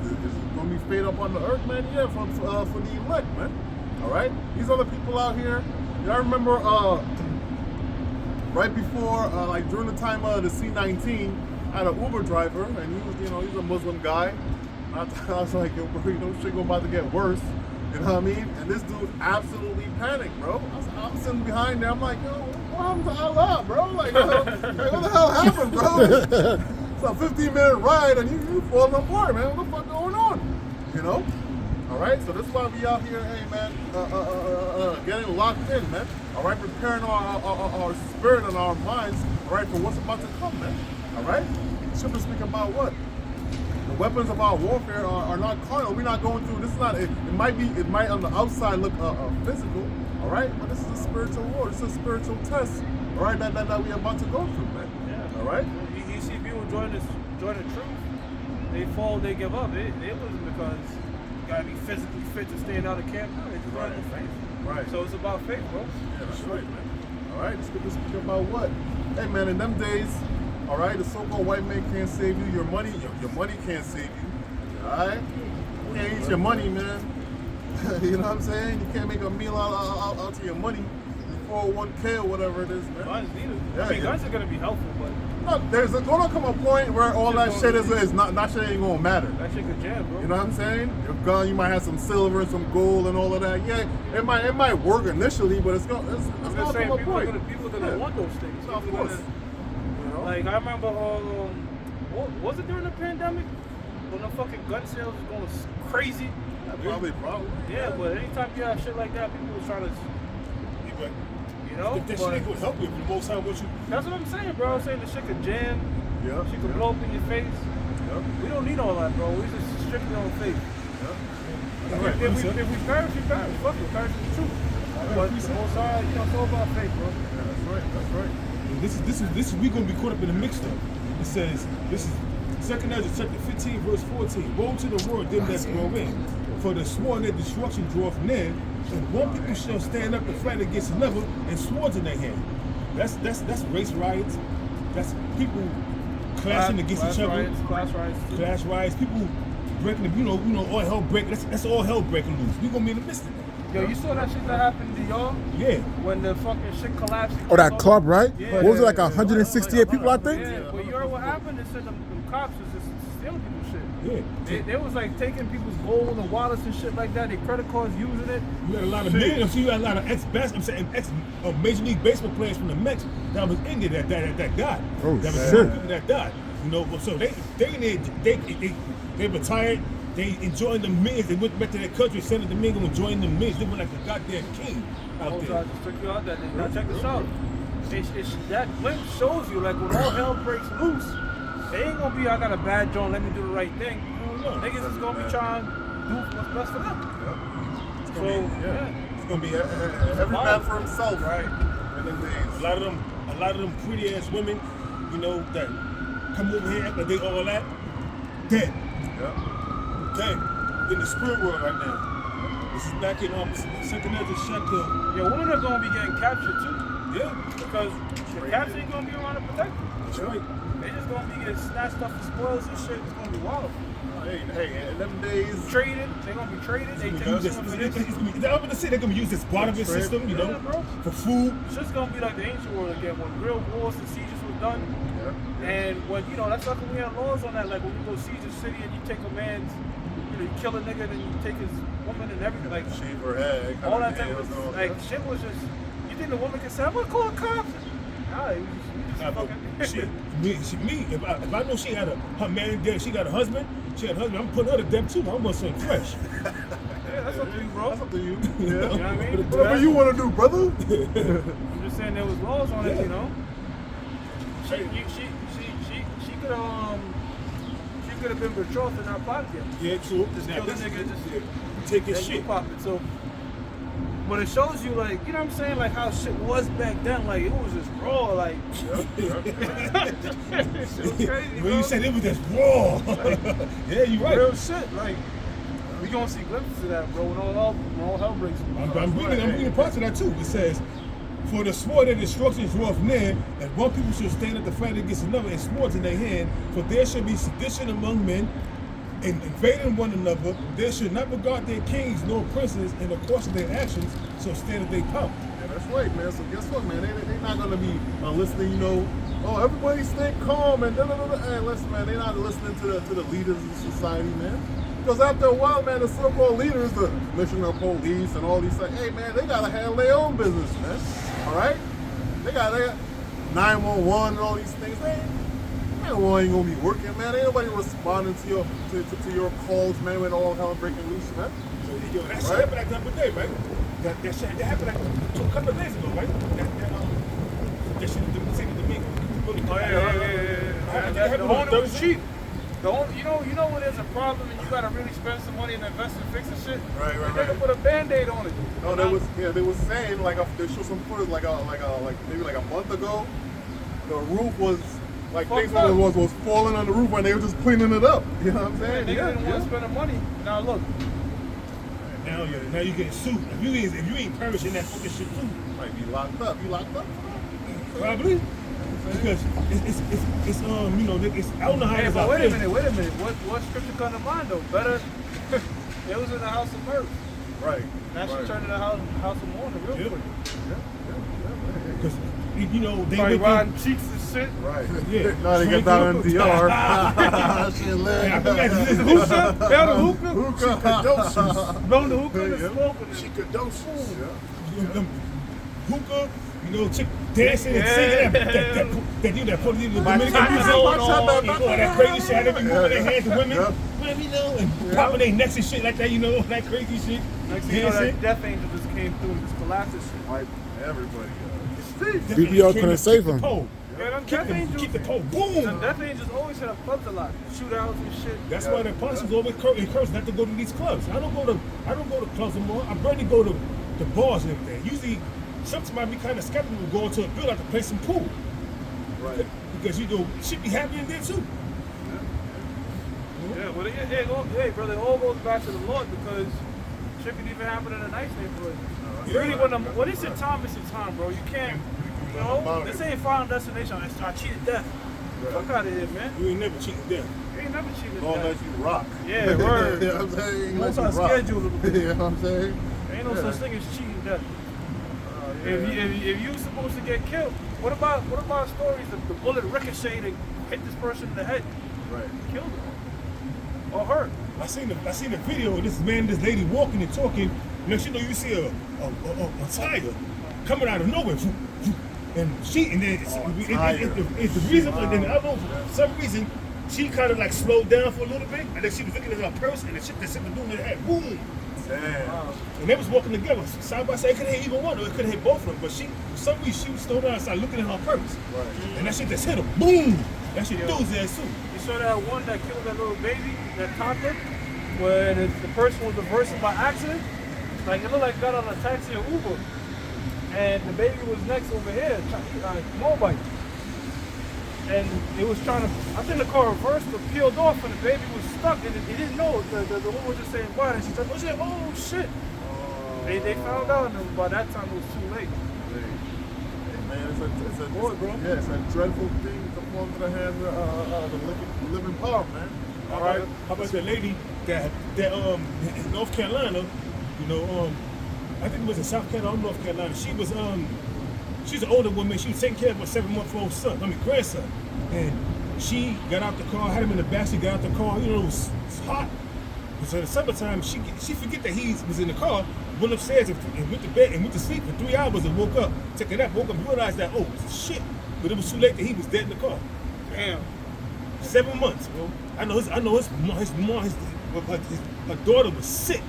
gonna be fade up on the earth, man? Yeah, for the elect, man. All right. These other people out here. I remember right before, like during the time of the C-19, I had an Uber driver, and he was, you know, he's a Muslim guy. I was like, you know, shit about to get worse. You know what I mean? And this dude absolutely panicked, bro. I'm sitting behind there. I'm like, yo, what happened to Allah, bro? Like, what the hell happened, bro? It's a 15-minute ride, and you falling apart, man. What the fuck going on? You know? All right, so this is why we out here, hey, man, getting locked in, man. All right, preparing our spirit and our minds, all right, for what's about to come, man. All right? Scripture speaking about what? The weapons of our warfare are not carnal. We're not going through. This is not. It might on the outside look physical, all right. But this is a spiritual war. This is a spiritual test, all right. That we're about to go through, man. Yeah. All right. You see people join the truth, they fall, they give up. It wasn't because you gotta be physically fit to stand out of camp. No, it's just Right. about faith. Right. So it's about faith, bro. Yeah, that's right, man. All right. The scripture speaking about what? Hey, man. In them days, all right. The so-called white man can't save you. Your money can't save you. All right. You can't eat your money, man. You know what I'm saying? You can't make a meal out of your money. 401k or whatever it is, man. Guns needed. Yeah, I mean, yeah. guns are gonna be helpful, but No, there's gonna come a point where all that shit is not that shit ain't gonna matter. that shit could jam, bro. You know what I'm saying? Your gun, you might have some silver and some gold and all of that. Yeah, it might work initially, but it's I'm gonna just come saying, a people are point. gonna Yeah. want those things. Of People course. gonna- You know? Like I remember, was it during the pandemic when the fucking gun sales was going crazy? Probably. Yeah, but anytime you have shit like that, people was trying to, you know. If that but shit ain't gonna help you, if the Most High wants you. that's what I'm saying, bro. I'm saying the shit could jam, Yeah. shit could blow up in your face. Yeah. We don't need all that, bro. We just strictly on faith. That's right. If we perish, we perish. Fuck it, perish is the truth. But the Most High, you know, it's all about faith, bro. Yeah, that's right. That's right. This is we gonna be caught up in the mix though. It says this is 2 Ezra chapter 15 verse 14. Woe to the world them that go in, for the sworn their destruction draweth near, and one people shall stand up and fight against another, and swords in their hand. That's race riots. That's people clashing against each other. Clash riots. People breaking the all hell breaking. That's all hell breaking loose. We gonna be in the midst of that. Yo, you saw that shit that happened to y'all Yeah. when the fucking shit collapsed? Oh, that club, right? Yeah. What was it, like 168 people, I think? Yeah, but you heard what happened? They said them cops was just stealing people's shit. Yeah. They was like taking people's gold and wallets and shit like that. Their credit cards using it. You had a lot of men. You had a lot of ex Major League Baseball players from the Mets that was in there that died. Oh, that was shit. people that died. You know, so they retired. They enjoying the millions. They went back to their country, Santo Domingo, enjoying the millions. They were like a goddamn king out I there. just took you out that day. Now check this out. That glimpse shows you like when all hell breaks loose, it ain't gonna be I got a bad joint, let me do the right thing. No. Niggas is gonna be trying to do what's best for them. It's So gonna be, yeah. It's gonna be every man for himself, Right. in them days. A lot of them pretty ass women, you know, that come over here act like they all that, dead. Yeah. Dead. In the spirit world right now. This is back in second Ezra chapter. Yo, women are gonna be getting captured too. Yeah, Because the caps ain't gonna be around to protect them. that's right. They just gonna be getting snatched up for spoils and shit. It's gonna be wild. Hey, in them days, Traded. They're gonna be traded. They take I'm some of this. gonna say they're gonna use this Barnabas system, you know, Yeah, bro. for food. It's just gonna be like the ancient world again when real wars and sieges were done. And when, you know, that's like when we had laws on that, like when you go siege a city and you take a man's, you know, you kill a nigga and then you take his woman and everything, like shave her head. all that type of, like shit was just, you think the woman can say, I'm gonna call the cops? Nah, you just Nah, but fucking. if I know she had her man dead, she got a husband, I'm putting her to death too. I'm gonna say fresh. Yeah, that's up to you, bro. That's up to you. Yeah. You know what I mean? Whatever you want to do, brother. I'm just saying there was laws on it, Yeah. you know. She could have been betrothed and not popped yet. Yeah, true. Just Now, kill the this- nigga, just take his and you shit. pop it. So when it shows you, like, you know what I'm saying, like how shit was back then, like it was just raw, like shit was crazy, When bro. you said it was just raw. Yeah, you're right. Real shit, like we gonna see glimpses of that, bro. When all hell breaks loose. I'm reading parts of that too. It says, for the sword and destruction draweth near, and one people shall stand at the fight against another, and swords in their hand, for there shall be sedition among men, and invading one another. They should not regard their kings nor princes in the course of their actions, so stand at their power. Yeah, that's right, man. So guess what, man? They're not gonna be listening. You know, oh, everybody stay calm and da da da da. Hey, listen, man. They're not listening to the leaders of society, man. Because after a while, man, the so-called leaders, the commissioner of police and all these things, hey, man, they gotta handle their own business, man. All right? They got 911 and all these things. They ain't gonna be working, man. Ain't nobody responding to your calls, man, when all hell breaking loose, man. So, yo, that shit happened like the other day, right? That shit happened like a couple of days ago, right? That shit in the Dominican. Oh yeah. The owner was cheap. You know when there's a problem and you gotta really spend some money and invest in fixing shit. Right. They can put a Band-Aid on it. No, they was saying like they showed some footage like maybe like a month ago. The roof was like things was falling on the roof when they were just cleaning it up. You know what I'm saying? They didn't want to spend the money. Now look, Now you getting sued. If you ain't perishing that fucking shit too. Might be locked up. You locked up? Probably. Because it's you know, I don't know how hey, it's but out wait a there. minute. What scripture come to mind though? Better. It was in the house of mirth. Right. Now she turned to the house of mourning real quick. Because you know they Probably went riding cheeks and shit. Right. Yeah. Now they get down in DR. Shit lit. I think that's this Hookah? They had a hookah? Hookah. Blowing the hookah and smoking it. Chickadosis. hookah, you know, chick dancing and singing that you that put in the Dominican time, music my time, on, you know, that crazy shit, how they be moving their hands to women, Yeah. you know, and popping their necks and shit like that, you know, that crazy shit. Next thing you know, that death angel just came through and just collapsed this shit. Wipe everybody. BBL couldn't save him. Yeah, them death angels. Keep the pole, The boom! death angels always hit up clubs a lot. Shootouts and shit. That's why the apostles always encourage not to go to these clubs. I don't go to clubs anymore. I barely go to the bars and everything. Usually, sometimes I be kind of skeptical going to a building to play some pool. Right. Because you know, shit be happening there too. Yeah, well, hey, brother, it all goes back to the Lord because shit can even happen in a nice neighborhood. Really, when it's your time, it's your time, bro. You can't, you know, this ain't final destination. I cheated death. Fuck out of here, man. You ain't never cheated death. You ain't never cheated Don't death. let you rock. Yeah, word. You know what I'm saying? Most Let our you rock. schedule a little bit. You know what I'm saying? There ain't no such thing as cheating death. Yeah. If you supposed to get killed, what about stories that the bullet ricocheted and hit this person in the head, Right. killed him, or hurt? I seen the video of this man, this lady walking and talking. Next you know, you see a tire coming out of nowhere, and then it's the reason. And then I don't know, for some reason she kind of like slowed down for a little bit, and then she was looking at her purse, and the shit that was doing in her head, boom. Damn. And they was walking together side by side. It could have hit either one, or it could have hit both of them. But for some reason, she was slowed down and started looking at her purse, Right. and that shit just hit her, boom. That shit threw his ass too. You saw that one that killed that little baby, that toddler, where the person was reversing by accident. Like it looked like got on a taxi or Uber, and the baby was next over here, motorbike. and it was trying to. I think the car reversed or peeled off, and the baby was stuck, and he didn't know. The woman was just saying why, and she said, "Oh shit!" They found out, and by that time it was too late. Hey, man, it's a Boy, bro. Yeah, it's a dreadful thing to fall into the hands of the living power, man. All right. How about that lady that in North Carolina, you know, I think it was in South Carolina or North Carolina. She's an older woman. She was taking care of her 7-month-old grandson. And she got out the car, had him in the backseat, got out the car. You know, it was hot. So in the summertime, she forget that he was in the car, went upstairs and went to bed and went to sleep for 3 hours and woke up, took a nap, woke up and realized that, oh, shit. But it was too late that he was dead in the car. Damn. 7 months, bro. I know her daughter was sick.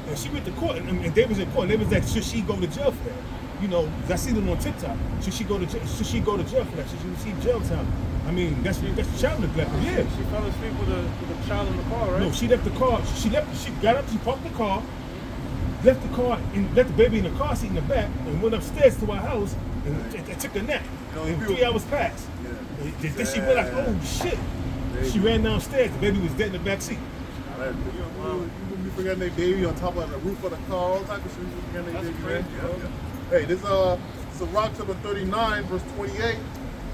And she went to court, and they was in court, and they was like, should she go to jail for that? You know, I seen them on TikTok. Should she go to jail for that? Should she receive jail time? I mean, that's child neglect. Yeah. She fell asleep with a child in the car, right? No, she left the car. She got up, she parked the car, left the car, and left the baby in the car seat in the back, and went upstairs to our house and took a nap. And 3 hours passed. Yeah. Then she realized, oh shit. She ran downstairs. The baby was dead in the back seat. You be forgetting their baby on top of the roof of the car, all type of shit. You forgetting their baby, crazy, man. bro. Yeah. Hey, this Sirach chapter 39, verse 28. It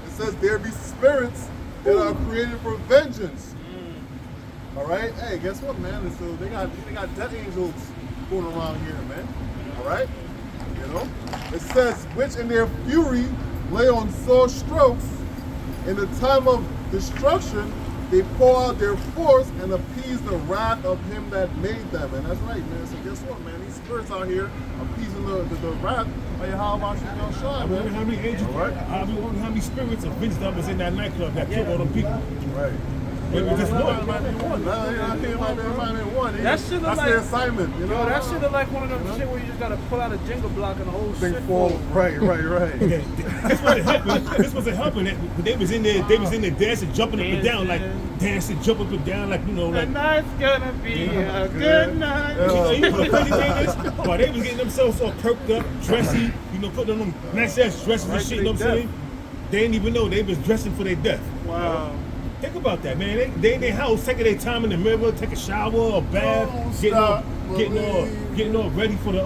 says, "There be spirits that are created for vengeance." All right. Hey, guess what, man? So they got death angels going around here, man. All right. You know. It says, "Which in their fury lay on sore strokes. In the time of destruction, they pour out their force and appease the wrath of him that made them." And that's right, man. So guess what, man? These spirits out here appeasing the wrath of Yahweh Shai Shai, I wonder man. how many angels, Right. I wonder how many spirits of vengeance that was in that nightclub that killed all them people. Right. Maybe just one. It might be one. Nah, you know, I think it might be one. That shit look That's like- their assignment. You know, Yo, that shit look like one of them shit where you just gotta pull out a jingle block and the whole thing shit fall. falls. Right. This wasn't helping. This wasn't helping. They was in there. They was in there dancing, jumping up and down, like dancing, jumping up and down, like you know, The like. night's gonna be a good night. You know what the crazy thing is? While they was getting themselves all perked up, dressy, you know, putting on them nice ass dresses and Right shit. to You know what I'm their saying? They didn't even know they was dressing for their death. Wow. Think about that, man. They in their house, taking their time in the mirror, take a shower, a bath, Don't getting all ready for the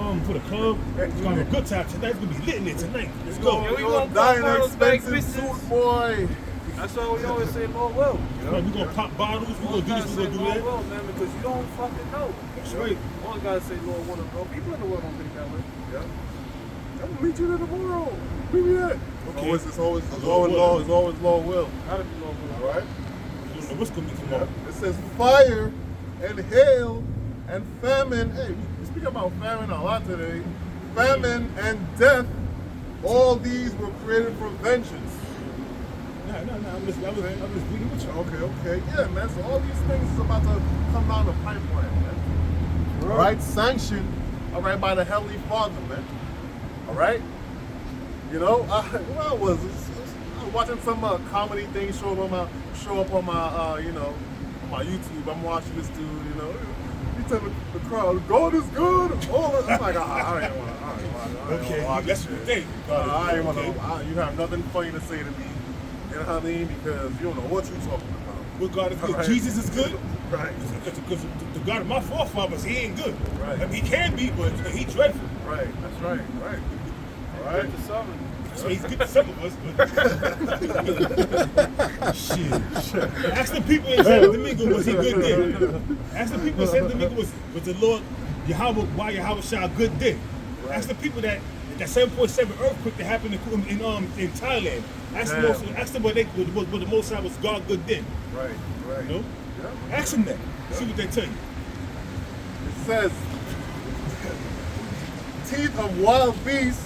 club. It's gonna be a good time tonight. It's gonna be lit in there tonight. Let's go. Yeah, we You're gonna dying pop an bottles, bag expensive bitches. suit, boy. That's why we always say Lord will. We gonna pop bottles. We gonna do this. We gonna do Lord that. will, man, because you don't fucking know. That's right. Always gotta say Lord will. Bro. People in the world don't think that way. Yeah. I'm gonna meet you in the world. Meet me there. Okay. It's always Lord will. Gotta be Lord will. All right. You don't know what's gonna be tomorrow. It says fire and hail and famine. Hey, we speak about famine a lot today. Famine and death. All these were created for vengeance. No. I'm just reading with you. Okay. Yeah, man. So all these things is about to come down the pipeline, man. All right. Sanctioned, all right, by the Heavenly Father, man. All right. You know, what I was watching some comedy thing show up on my you know, on my YouTube. I'm watching this dude, you know. He telling the crowd, "God is good." Oh, I'm like, I ain't wanna. Okay, that's what you think. I ain't wanna. Okay. You have nothing funny to say to me. You know what I mean? Because you don't know what you're talking about. Well, God is good. Right. Jesus is good. Right. Because the God of my forefathers, he ain't good. Right. I mean, he can be, but he dreadful. Right. That's right. Right. All right. Good to summon. So he's good to some of us, but shit. Ask the people in San Domingo, was he good then? Ask the people in San Domingo, was the Lord Yahweh, why Yahweh Shah good then? Right. Ask the people that 7.7 earthquake that happened in Thailand. Ask them what the Most High was God good then. Right. You know? Yeah. Ask them that. See what they tell you. It says, teeth of wild beasts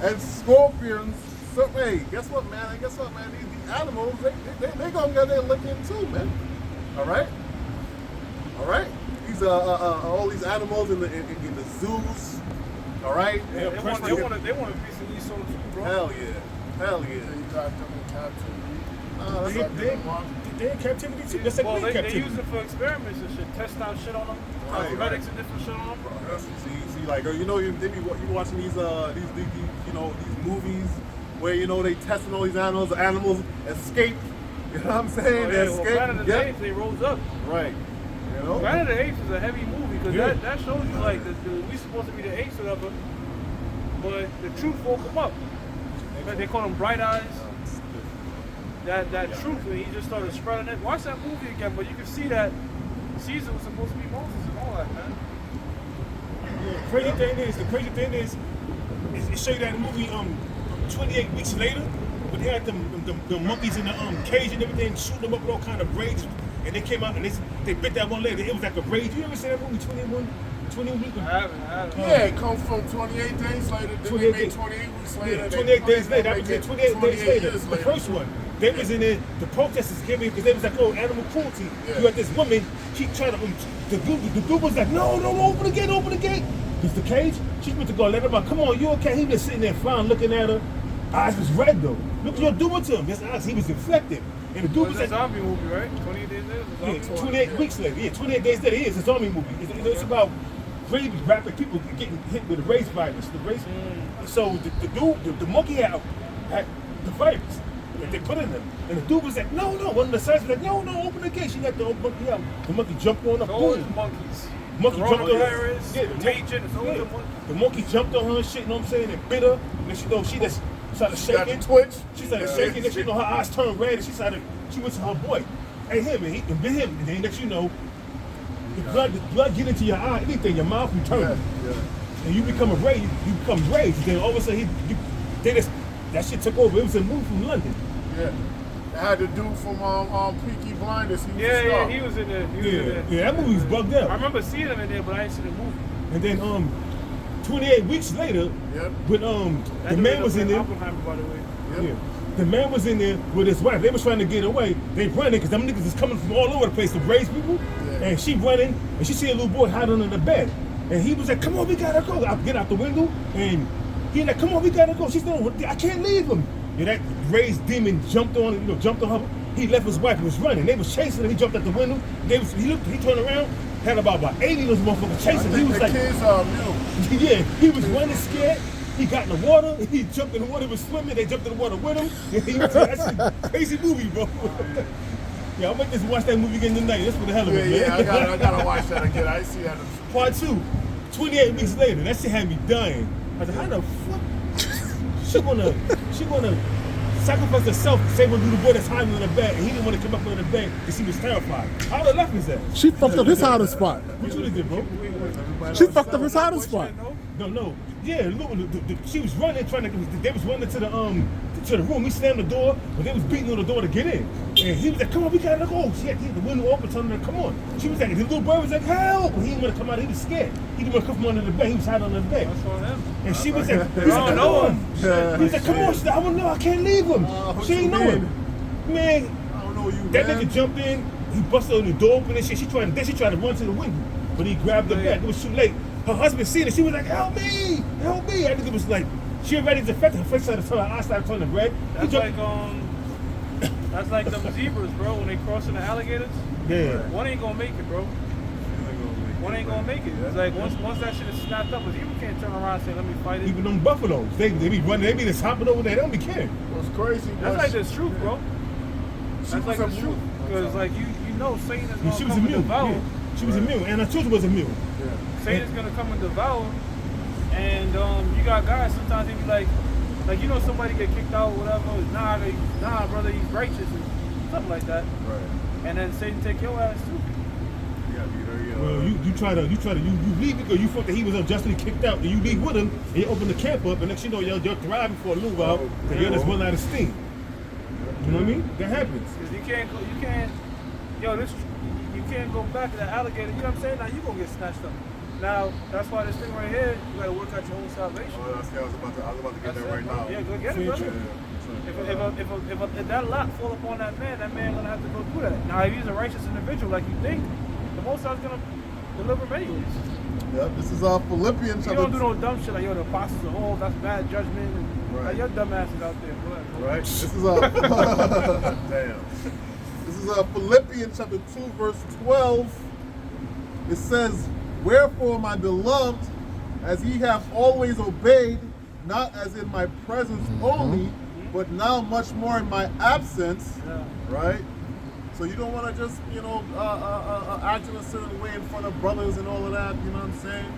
and scorpions. So, hey, guess what, man? These animals, they gonna get their licking too, man. All right. These all these animals in the zoos. All right. They want a piece of these souls too, bro. Hell yeah. You got them in captivity. They in captivity too. That's like Well, we in they captivity. use it for experiments and shit. Test out shit on them. Right, Cosmetics and different shit on them. See, like you know, they be watching these movies, where they testing all these animals. The animals escape. You know what I'm saying? Oh, They yeah, well, escape. Planet of the Apes, they rose up. Right. You know? Planet of the Apes is a heavy movie because Yeah. that shows you like we supposed to be the apes or whatever, but the truth woke him up. Like, they call them bright eyes. That truth, and he just started spreading it. Watch that movie again, but you can see that Caesar was supposed to be Moses and all that, man. The crazy thing is, it showed you that in the movie 28 weeks later, when they had the monkeys in the cage and everything, shooting them up with all kind of rage, and they came out and they bit that one lady. It was like a rage. You ever see that movie 21 weeks? I haven't. Yeah, it comes from 28 days later. Then 28 they made 28 weeks later. Yeah, they 28 days later. That make was it 28 days later. years The first one. They was in there, the protesters came in because they was like, oh, animal cruelty. Yeah. You had this woman, she tried to, the dude was like, no, open the gate. It's the cage. She's meant to go let him out. Come on, you okay? He was sitting there frowning, looking at her. Eyes was red though. Look what you're doing to him. His eyes, he was infected. And the dude was It's a like, zombie movie, right? 28 days later? It's a zombie yeah, movie. 28 weeks later. Yeah, 28 days later. It's a zombie movie. It's about crazy rapid people getting hit with a race virus. The race. So the dude, the monkey had the virus that they put in them. And the dude was like, no. One of the sergeants was like, no, open the gate. She got the open monkey out. The monkey jumped on her. Those Boom. monkeys. Monkey The jumped on her. virus, Yeah, the contagion, it's all yeah. the monkeys. The monkey jumped on her and shit, you know what I'm saying? And bit her. And she just started She got shaking. the twitch. She started shaking, and she her eyes turned red, and she went to her boy. Hey, him, and he bit him. And then next you know, the blood get into your eye, anything, your mouth, you turn. And you become enraged. You become enraged. Then all of a sudden, that shit took over. It was a move from London. Yeah. They had the dude from Peaky Blinders. He was a Yeah, star. he was in there. He was in there. Yeah, that movie was bugged out. I remember seeing him in there, but I didn't see the movie. And then 28 weeks later, Yep. when the man was in there. Oppenheimer, by the way. Yep. Yeah. The man was in there with his wife. They was trying to get away. They running because them niggas is coming from all over the place to raise people. Yeah. And she running, and she see a little boy hiding under the bed. And he was like, come on, we gotta go. I get out the window, and he like, come on, we gotta go. She's like, I can't leave him. Yeah, that raised demon jumped on her. He left his wife and was running. They was chasing him. He jumped out the window. He turned around, had about 80 of those motherfuckers I chasing him. He think was the like, kids are mute. yeah, he was running scared. He got in the water. He jumped in the water. He was swimming. They jumped in the water with him. That's a crazy movie, bro. Yeah, I'll make this watch that movie again tonight. That's for the hell of it, man. Yeah, I gotta watch that again. I see that. Part 2, 28 weeks later. That shit had me dying. I said, how the fuck she gonna sacrifice herself to save a little boy that's hiding in the bed, and he didn't want to come up under the bed because he was terrified. How the left is that? She fucked up his hiding spot. What you did, bro? She fucked up his hiding spot. No. Yeah, look, she was running, they was running to the room. We slammed the door, but they was beating on the door to get in. And he was like, come on, we gotta go. She had the window open, telling her, come on. She was like, the little boy was like, help! And he didn't want to come out, he was scared. He didn't want to come from under the bed, he was hiding under the bed. That's on him. And she was like, I don't know him. He was like, come on, I don't know, I can't leave him. She ain't know him. Man, I don't know you, that man. nigga jumped in, he busted the door open and shit. She tried to run to the window, but he grabbed her back. It was too late. Her husband seen it. She was like, help me. That nigga was like, she already defected. Her face started to turn, her eyes started turning red. That's like them zebras, bro, when they crossing the alligators. Yeah. One ain't gonna make it, bro. One ain't gonna make it. It's like once that shit is snapped up, a zebra can't turn around and say, let me fight it. Even them buffaloes, they be running, they be just hopping over there. They don't be caring. What's crazy? That's like the truth, bro. She That's like was the a truth. Because like you know Satan is gonna She was come a and mule. devour. Yeah. She was a mule, and her children was a mule. Satan's gonna come and devour. And you got guys sometimes they be like you know somebody get kicked out or whatever. Nah, brother, he's righteous and something like that. Right. And then Satan take your ass too. Well, you leave because you thought that he was unjustly kicked out, and you leave with him, and you open the camp up, and next you know you're thriving for a little while, and you're just running out of steam. You know what I mean? That happens. Cause you can't go back to the alligator. You know what I'm saying? Now you gonna get snatched up. Now that's why this thing right here, you gotta work out your own salvation. Oh, that's, I was about to get that right now. Yeah, go get it, brother. If that lot fall upon that man gonna have to go through that. Now, if he's a righteous individual like you think, the Most High's gonna deliver him anyways. Yep, this is Philippians. You don't do no dumb shit like, yo, the apostles are old, that's bad judgment. And, Right. like, your dumb asses out there. Go ahead, bro. Right. This is damn. This is Philippians chapter 2, verse 12. It says, wherefore, my beloved, as ye have always obeyed, not as in my presence only, but now much more in my absence, Yeah. right? So you don't want to just, act in a certain way in front of brothers and all of that, you know what I'm saying?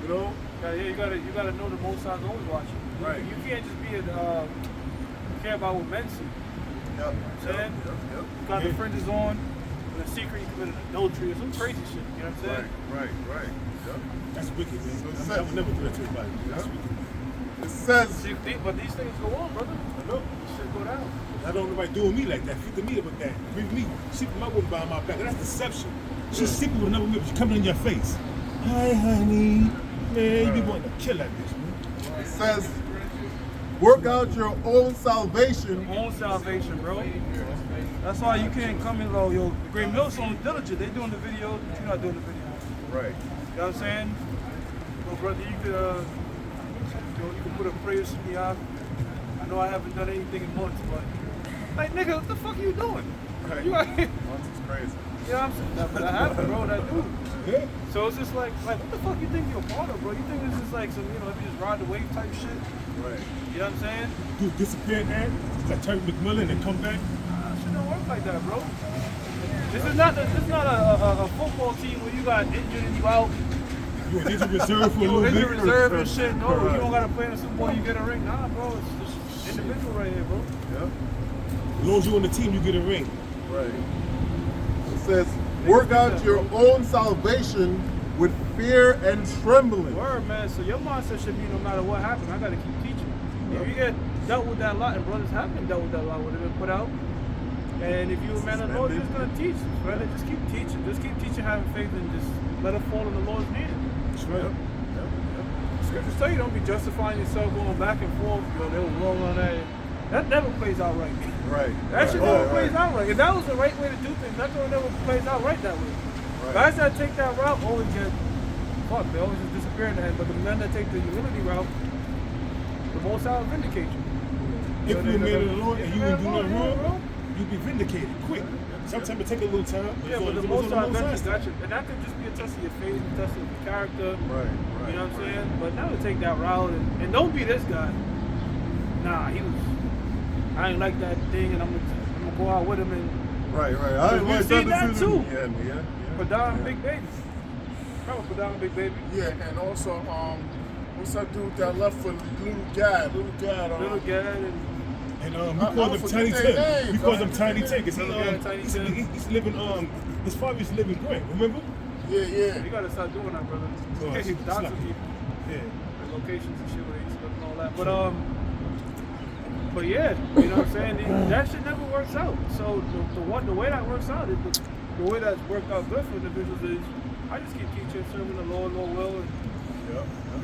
You know? Yeah, you gotta know the Most High's always watching. Right. You can't just be care about what men see. Yep. You know what I'm saying? Yep. You got the fringes on, in a secret you committed adultery or some crazy shit. You know what I'm saying? Right. Yep. That's wicked, man. So I would never do that to anybody. That's wicked. It says, But these things go on, brother. I know. Shit go down. I don't know nobody doing me like that. Figure me with that. Bring me, sleeping my woman behind my back. That's deception. She's sleeping with another woman. She's coming in your face. Hi, honey. Man, you be wanting to kill that bitch, man. it says, work out your own salvation. Your own salvation, bro. That's why you can't come in, yo, Great Millstone Diligent. They doing the video, but you're not doing the video. Right. You know what I'm saying? Well, brother, you could put a prayer to me out. I know I haven't done anything in months, but like, nigga, what the fuck are you doing? Right. You, Once it's crazy. you know what I'm saying? That happened, bro. That dude. Yeah. So it's just like, what the fuck you think you're a part of, bro? You think this is like some, let me just ride the wave type shit? Right. You know what I'm saying? Dude, disappear, man. Like Terry McMillan and come back. Shit don't work like that, bro. This is not a football team where you got injured and you out. You an injured reserve for a You little injured bit. reserve and shit. No, you don't gotta play in the Super Bowl. You get a ring. Nah, bro. It's just individual right here, bro. Yep. As long as you're on the team, you get a ring. Right. It says, work out your own salvation with fear and trembling. Word, man. So your mindset should be no matter what happens, I gotta keep teaching. If you get dealt with that lot, and brothers have been dealt with that lot, what they've been put out. And if you're a man of the Lord, you're just gonna teach, brother. Just keep teaching. Just keep teaching, having faith, and just let it fall in the Lord's hand. That's right. Scriptures tell you don't be justifying yourself going back and forth. They were wrong on that. That never plays out right. Right. That shit never plays out right. If that was the right way to do things, that girl never plays out right that way. Right. Guys that take that route always get fucked. They always just disappear in the end. But the men that take the humility route, the Most High will vindicate you. If you're a man of the Lord and you didn't do nothing bro. wrong, you'll be vindicated quick. Sometimes it take a little time. Yeah, but the Most High eventually got you. And that could just be a test of your faith, a test of your character. Right. You know what I'm saying? But now to take that route and don't be this guy. Nah, I ain't like that thing, and I'm gonna go out with him and Right. I We've like seen that decision. too. Yeah. put down Big Baby. Remember put down Big Baby? Yeah, and also, what's that dude that left for Little Gad? Little Gad and And we I call him forget Tiny their Tim. We names. call him Tiny Tim because Little Gad, Tiny Tim. he's living his father used to live in Grant, remember? Yeah. you gotta start doing that, brother. Oh, He's it's doxing like- people. Yeah. The locations and shit where they used to live and all that. But yeah, you know what I'm saying? That shit never works out. So the way that works out is the way that's worked out good for individuals is I just keep teaching, serving the Lord will, and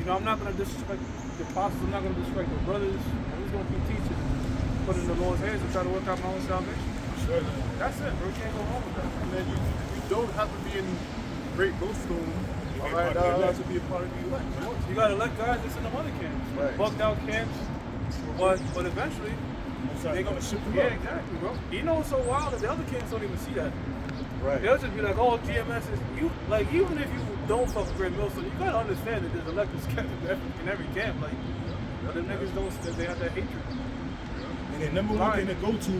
you know, I'm not gonna disrespect the apostles, I'm not gonna disrespect the brothers. I'm just gonna keep teaching, put it in the Lord's hands and try to work out my own salvation. Sure. That's it, bro. You can't go wrong with that. And then you don't have to be in Great Millstone, all right, to be a part of the elect. You gotta let guys that's in the other camps, Right. bugged out camps, but eventually They're gonna ship them yeah, up. exactly, bro. You know what's so wild that the other camps don't even see that. Right. They'll just be like, oh, GMS is you. Like, even if you don't fuck with Great Millstone, you gotta understand that there's electors kept in every camp. Like, the niggas don't. They have that hatred. And the number one thing to go to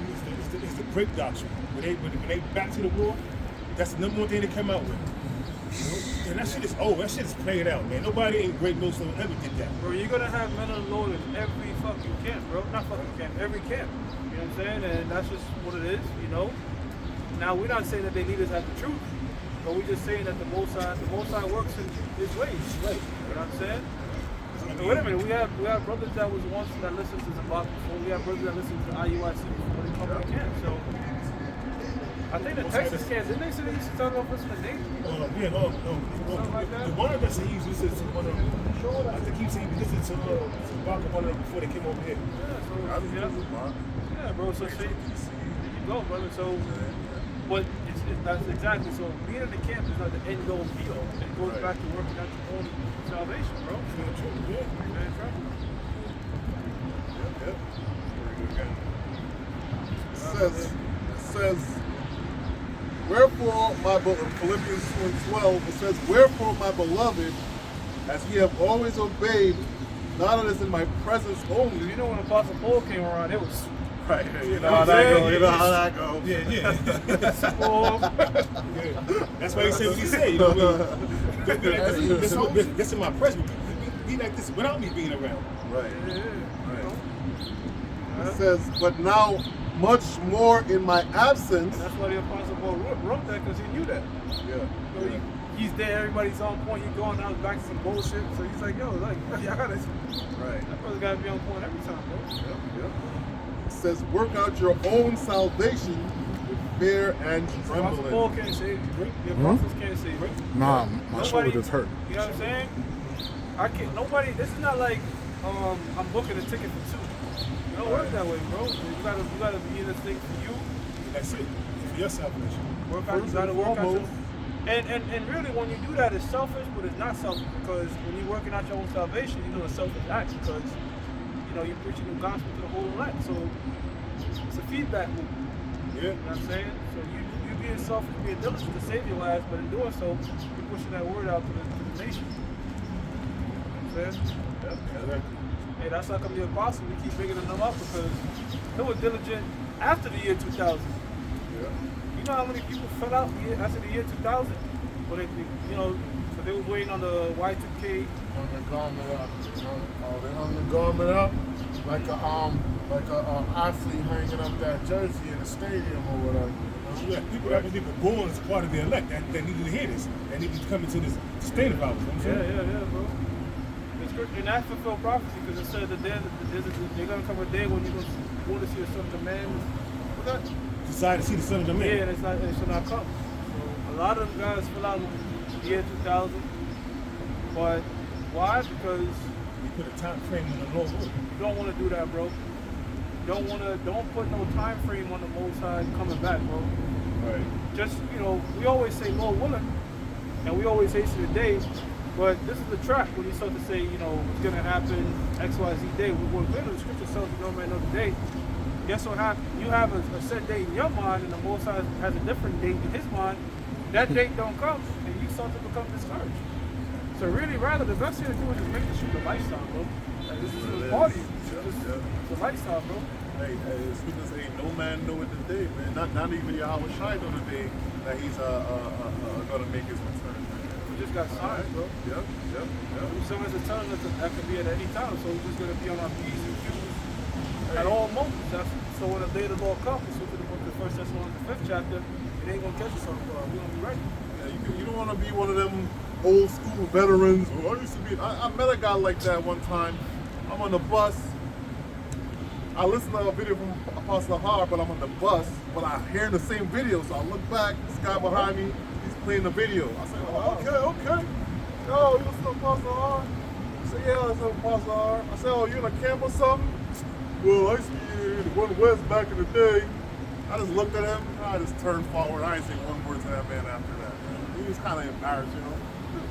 is the break doctrine. When they back to the war, that's the number one thing they come out with. You know? And that shit is that shit is played out, man. Nobody in Great Millstone ever did that. Bro, you're gonna have men of the Lord in every fucking camp, bro. Not fucking camp, every camp. You know what I'm saying? And that's just what it is, you know? Now, we're not saying that they leaders have the truth, but we're just saying that the Most High works in His ways. Right. You know what I'm saying? So wait a minute, we have brothers that was once that listened to Zabak before. We have brothers that listened to IUIC before they come to camp. So I think the Texas camp, didn't they say they used to start off listening to Nate? Something like that? The one of us he used to listen to one of them. I think he said he listened to Baka one of them before they came over here. Yeah, bro. So see, there you go, brother. So, but that's exactly so. Being in the camp is not the end goal be all. It goes back to working out your own salvation, bro. Yeah. Man, trouble. It says, wherefore my Philippians 4:12, it says, wherefore my beloved, as ye have always obeyed, Not that it's in my presence only. You know when Apostle Paul came around, it was Right. You know how that go. You know how that go. Yeah. Paul. That's why he said what he said. You know what I mean? That's in my presence. Be like this without me being around. Right. Yeah. It says, but now much more in my absence. And that's why the Apostle Paul wrote that, because he knew that. Yeah. So he's there, everybody's on point, he's going out back to some bullshit. So he's like, yo, like, y'all gotta, Right. that brother gotta be on point every time, bro. Yep. It says, work out your own salvation with fear and Apostle Paul trembling. can't save you. The apostles can't save you. Nah, my shoulder Nobody- just hurt. You know what I'm saying? I can't, nobody, this is not like, I'm booking a ticket for two. You don't work that way, bro. You gotta be in this thing for you. That's it. For your salvation. Work out, you gotta work out your, and really when you do that, it's selfish, but it's not selfish, because when you're working out your own salvation, you know a selfish act, because you know you're preaching the gospel to the whole elect. So it's a feedback loop. Yeah. You know what I'm saying? So you being selfish, being diligent to save your lives, but in doing so, you're pushing that word out to the nation. You know what I'm saying? Hey, that's how come the apostles, we keep bringing them up, because they were diligent after the year 2000. You know how many people fell out after the year 2000? Well, you know, so they were waiting on the Y2K. On the garment up. They hung the garment up like a athlete hanging up that jersey in the stadium or whatever. Yeah, people that were born as part of the elect that needed to hear this. They needed to come into this state of ours. You know what I'm saying? Yeah, bro. It's good, and that fulfilled prophecy, because it said that they're going to come a day when you're going to want to see the Son of the Man. What that? Decide to see the Son of the Man. Yeah, and it should not come. So a lot of them guys fell out in the year 2000. But why? Because You put a time frame on the Lord's word. you don't want to do that, bro. Don't put no time frame on the Most High coming back, bro. Right. Just, you know, we always say Lord willing, and we always hasten the day, but this is the trap when you start to say, you know, it's gonna happen X, Y, Z day. When the scripture tells you no man know the day, guess what happens? You have a set date in your mind, and the Most High has a different date in his mind. That date don't come, and you start to become discouraged. So really, rather, the best thing to do is just make this shit a lifestyle, bro. Like, this is a party. It's a lifestyle, bro. Hey, scriptures say, no man knoweth the day, man. Not even Yahweh Shai know the day that he's gonna make his return. We just got signs, bro. Yep. Someone's telling us that could be at any time, so we're just gonna be on our P's and Q's at all moments. So when the day of the Lord comes, so to the book of 1 Thessalonians, the 5th chapter, it ain't gonna catch us off guard. We're gonna be ready. Yeah, you don't want to be one of them old school veterans. I used to be. I met a guy like that one time. I'm on the bus. I listened to a video from Apostle Har, but I'm on the bus. But I hear the same video, so I look back. This guy behind me, he's playing the video. I said, oh, okay. Yo, you listen to Apostle Har? I said, yeah, I listen to Apostle Har. I said, oh, you in a camp or something? Well, I used to be in the One West back in the day. I just looked at him. I just turned forward. I ain't say one word to that man after that. Man. He was kind of embarrassed, you know.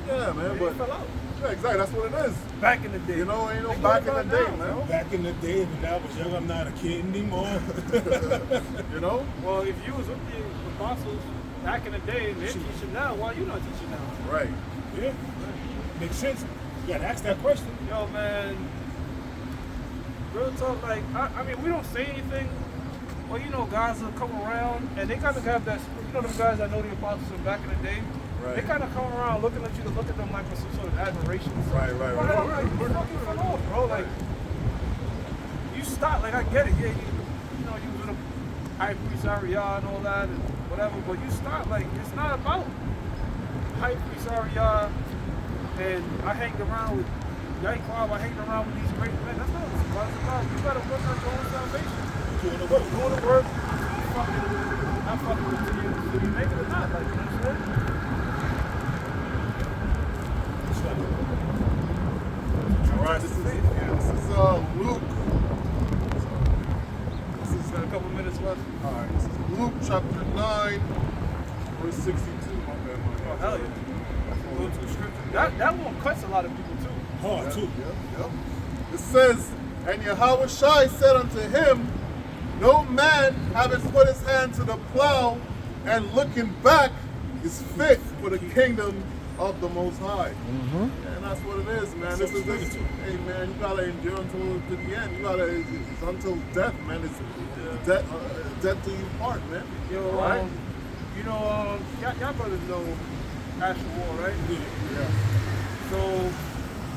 Yeah, man, He but fell out. yeah, exactly. That's what it is. Back in the day. You know, ain't no Think back in about the day, now, man. Back in the day, when I was young, I'm not a kid anymore. You know? Well, if you was with the apostles back in the day and they're teaching now, why you not teaching now? Right. Yeah. Makes sense. You gotta ask that question. Yo, man, real talk, like, I mean, we don't say anything, but you know, guys will come around and they kind of have that, you know, them guys that know the apostles from back in the day, Right. they kind of come around looking at you to look at them like with some sort of admiration. Right. Like, you fucking fell off, bro. Like, you stop, like, I get it, yeah, you know, you was in a high priest Ariah and all that and whatever, but you stop, like, it's not about high priest Ariah and I hanged around with Yaquab, I hanged around with these great men. That's not what it's about. It's about you gotta work out your own salvation. Doing the work. Doing the work, not fucking with you make it or not, like, you know what I'm saying? All right, this is Luke. This is got a couple minutes left. All right, this is Luke chapter 9, verse 62. My bad. Oh, hell yeah. Go to the scripture. That one cuts a lot of people too. Hard, too. Yep. It says, and Yahweh Shai said unto him, no man having put his hand to the plow and looking back is fit for the kingdom of the Most High. And that's what it is, man. This is this. Hey, man, you gotta endure until to the end. You gotta, it's until death, man. It's death till you part, man. Yo, right? You know, y'all brothers know Astro War, right? Yeah. So,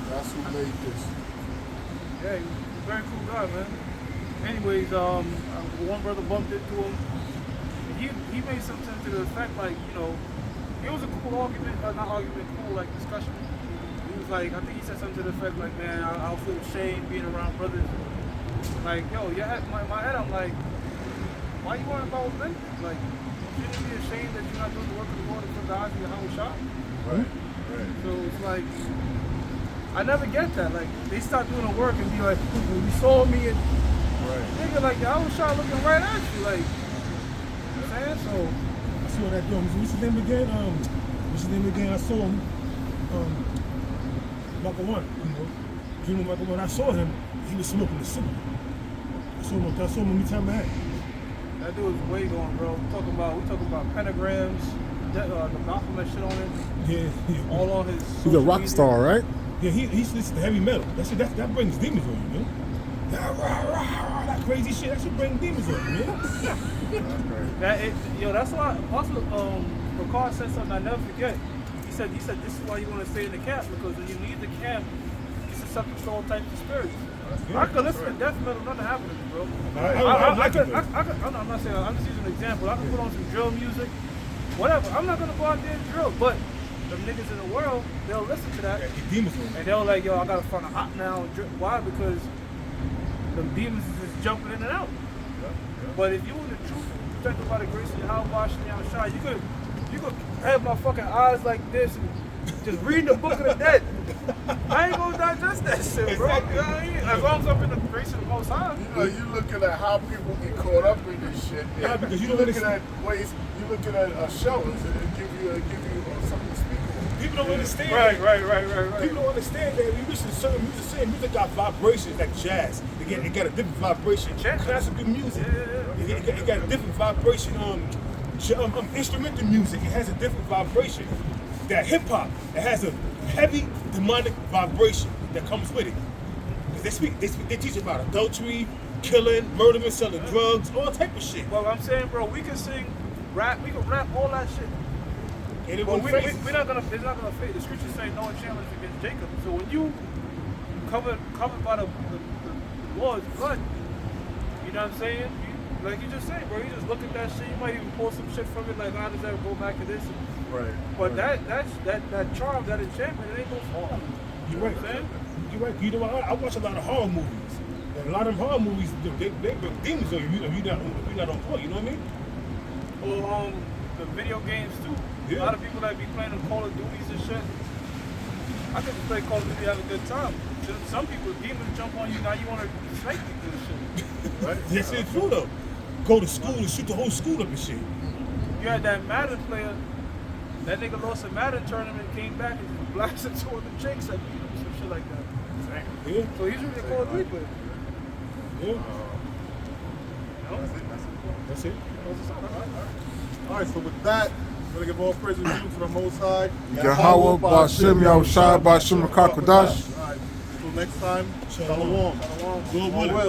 That's who made this. yeah, he's a very cool guy, man. Anyways, one brother bumped into him. He made something to the effect, like, you know, it was a cool argument, not argument, cool, like, discussion. He was like, I think he said something to the effect, like, man, I'll feel ashamed being around brothers. Like, yo, my head, I'm like, why you worrying about them? Like, shouldn't you be ashamed that you're not doing the work of the Lord for the eyes of your humble shop? Right. So it's like, I never get that. Like, they start doing the work and be like, well, you saw me and nigga, like, I was trying looking right at you, like, you know what I'm saying? So, I saw that yo. What's his name again? What's his name again? I saw him. Michael One. You know Michael One. I saw him. He was smoking the cigarette. I saw him anytime I had. that dude was way gone, bro. We talking about pentagrams, the Baphomet shit on it, Yeah. all on his. He's a social rock media. star, right? Yeah, he listens to heavy metal. That brings demons on you, man. That crazy shit, that should bring demons on you, man. That's why Apostle Ricard said something I never forget. He said this is why you want to stay in the camp, because when you leave the camp, you're susceptible to all types of spirits. I could listen to death metal, nothing happened to me, bro. I'm not saying, I'm just using an example. I can put on some drill music, whatever. I'm not gonna go out there and drill, but the niggas in the world, they'll listen to that. Yeah, demons on you. And they'll like, yo, I gotta find a hot now and drip. Why? Because the demons is just jumping in and out. But if you were the truth, protected by the grace of Yahweh, you could have my fucking eyes like this and just read the book of the dead. I ain't gonna digest that shit, bro. You know what I mean? As long as I'm in the grace of the Most High. You know, you looking at how people get caught up in this shit. Yeah, because you don't looking understand. at ways. You looking at shows and it give you something to speak on. People don't understand. Right. People don't understand that we listen to certain music. Certain music got vibrations like jazz. It got a different vibration. Classical music. It got a different vibration. Instrumental music. It has a different vibration. That hip hop, it has a heavy demonic vibration that comes with it. They teach about adultery, killing, murdering, selling drugs, all type of shit. Well, I'm saying, bro, we can sing, rap, we can rap all that shit. And it But won't we're phase us. not gonna, it's not gonna fade. The scriptures say no enchantment against Jacob. So when you covered by the Lord's blood, you know what I'm saying? Like you just said, bro, you just look at that shit. You might even pull some shit from it, like how does that go back to this? Right. But that charm, that enchantment, it ain't gonna fall. You're right. You know what I'm saying? You're right. You know, I watch a lot of horror movies. And a lot of horror movies, they bring demons on you if you're not on point. You know what I mean? Or the video games too. Yeah. A lot of people that be playing the Call of Duties and shit. I could play Call of Duty, have a good time. Some people, demons jump on you, now you want to snake people and shit. Right? Yes, it's true though. Go to school and shoot the whole school up and shit. You had that Madden player, that nigga lost a Madden tournament, came back and just blasted two of the chicks that beat him, some shit like that. Yeah. So he's really a Call of Duty player. Yeah. No? That's it. All right, so with that, we're going to give all praise and due to the Most High. Yahweh, Ba'ashem, Yahushua, Ba'ashem, Rakakadash. All right, until next time, Shalom. Lord willing.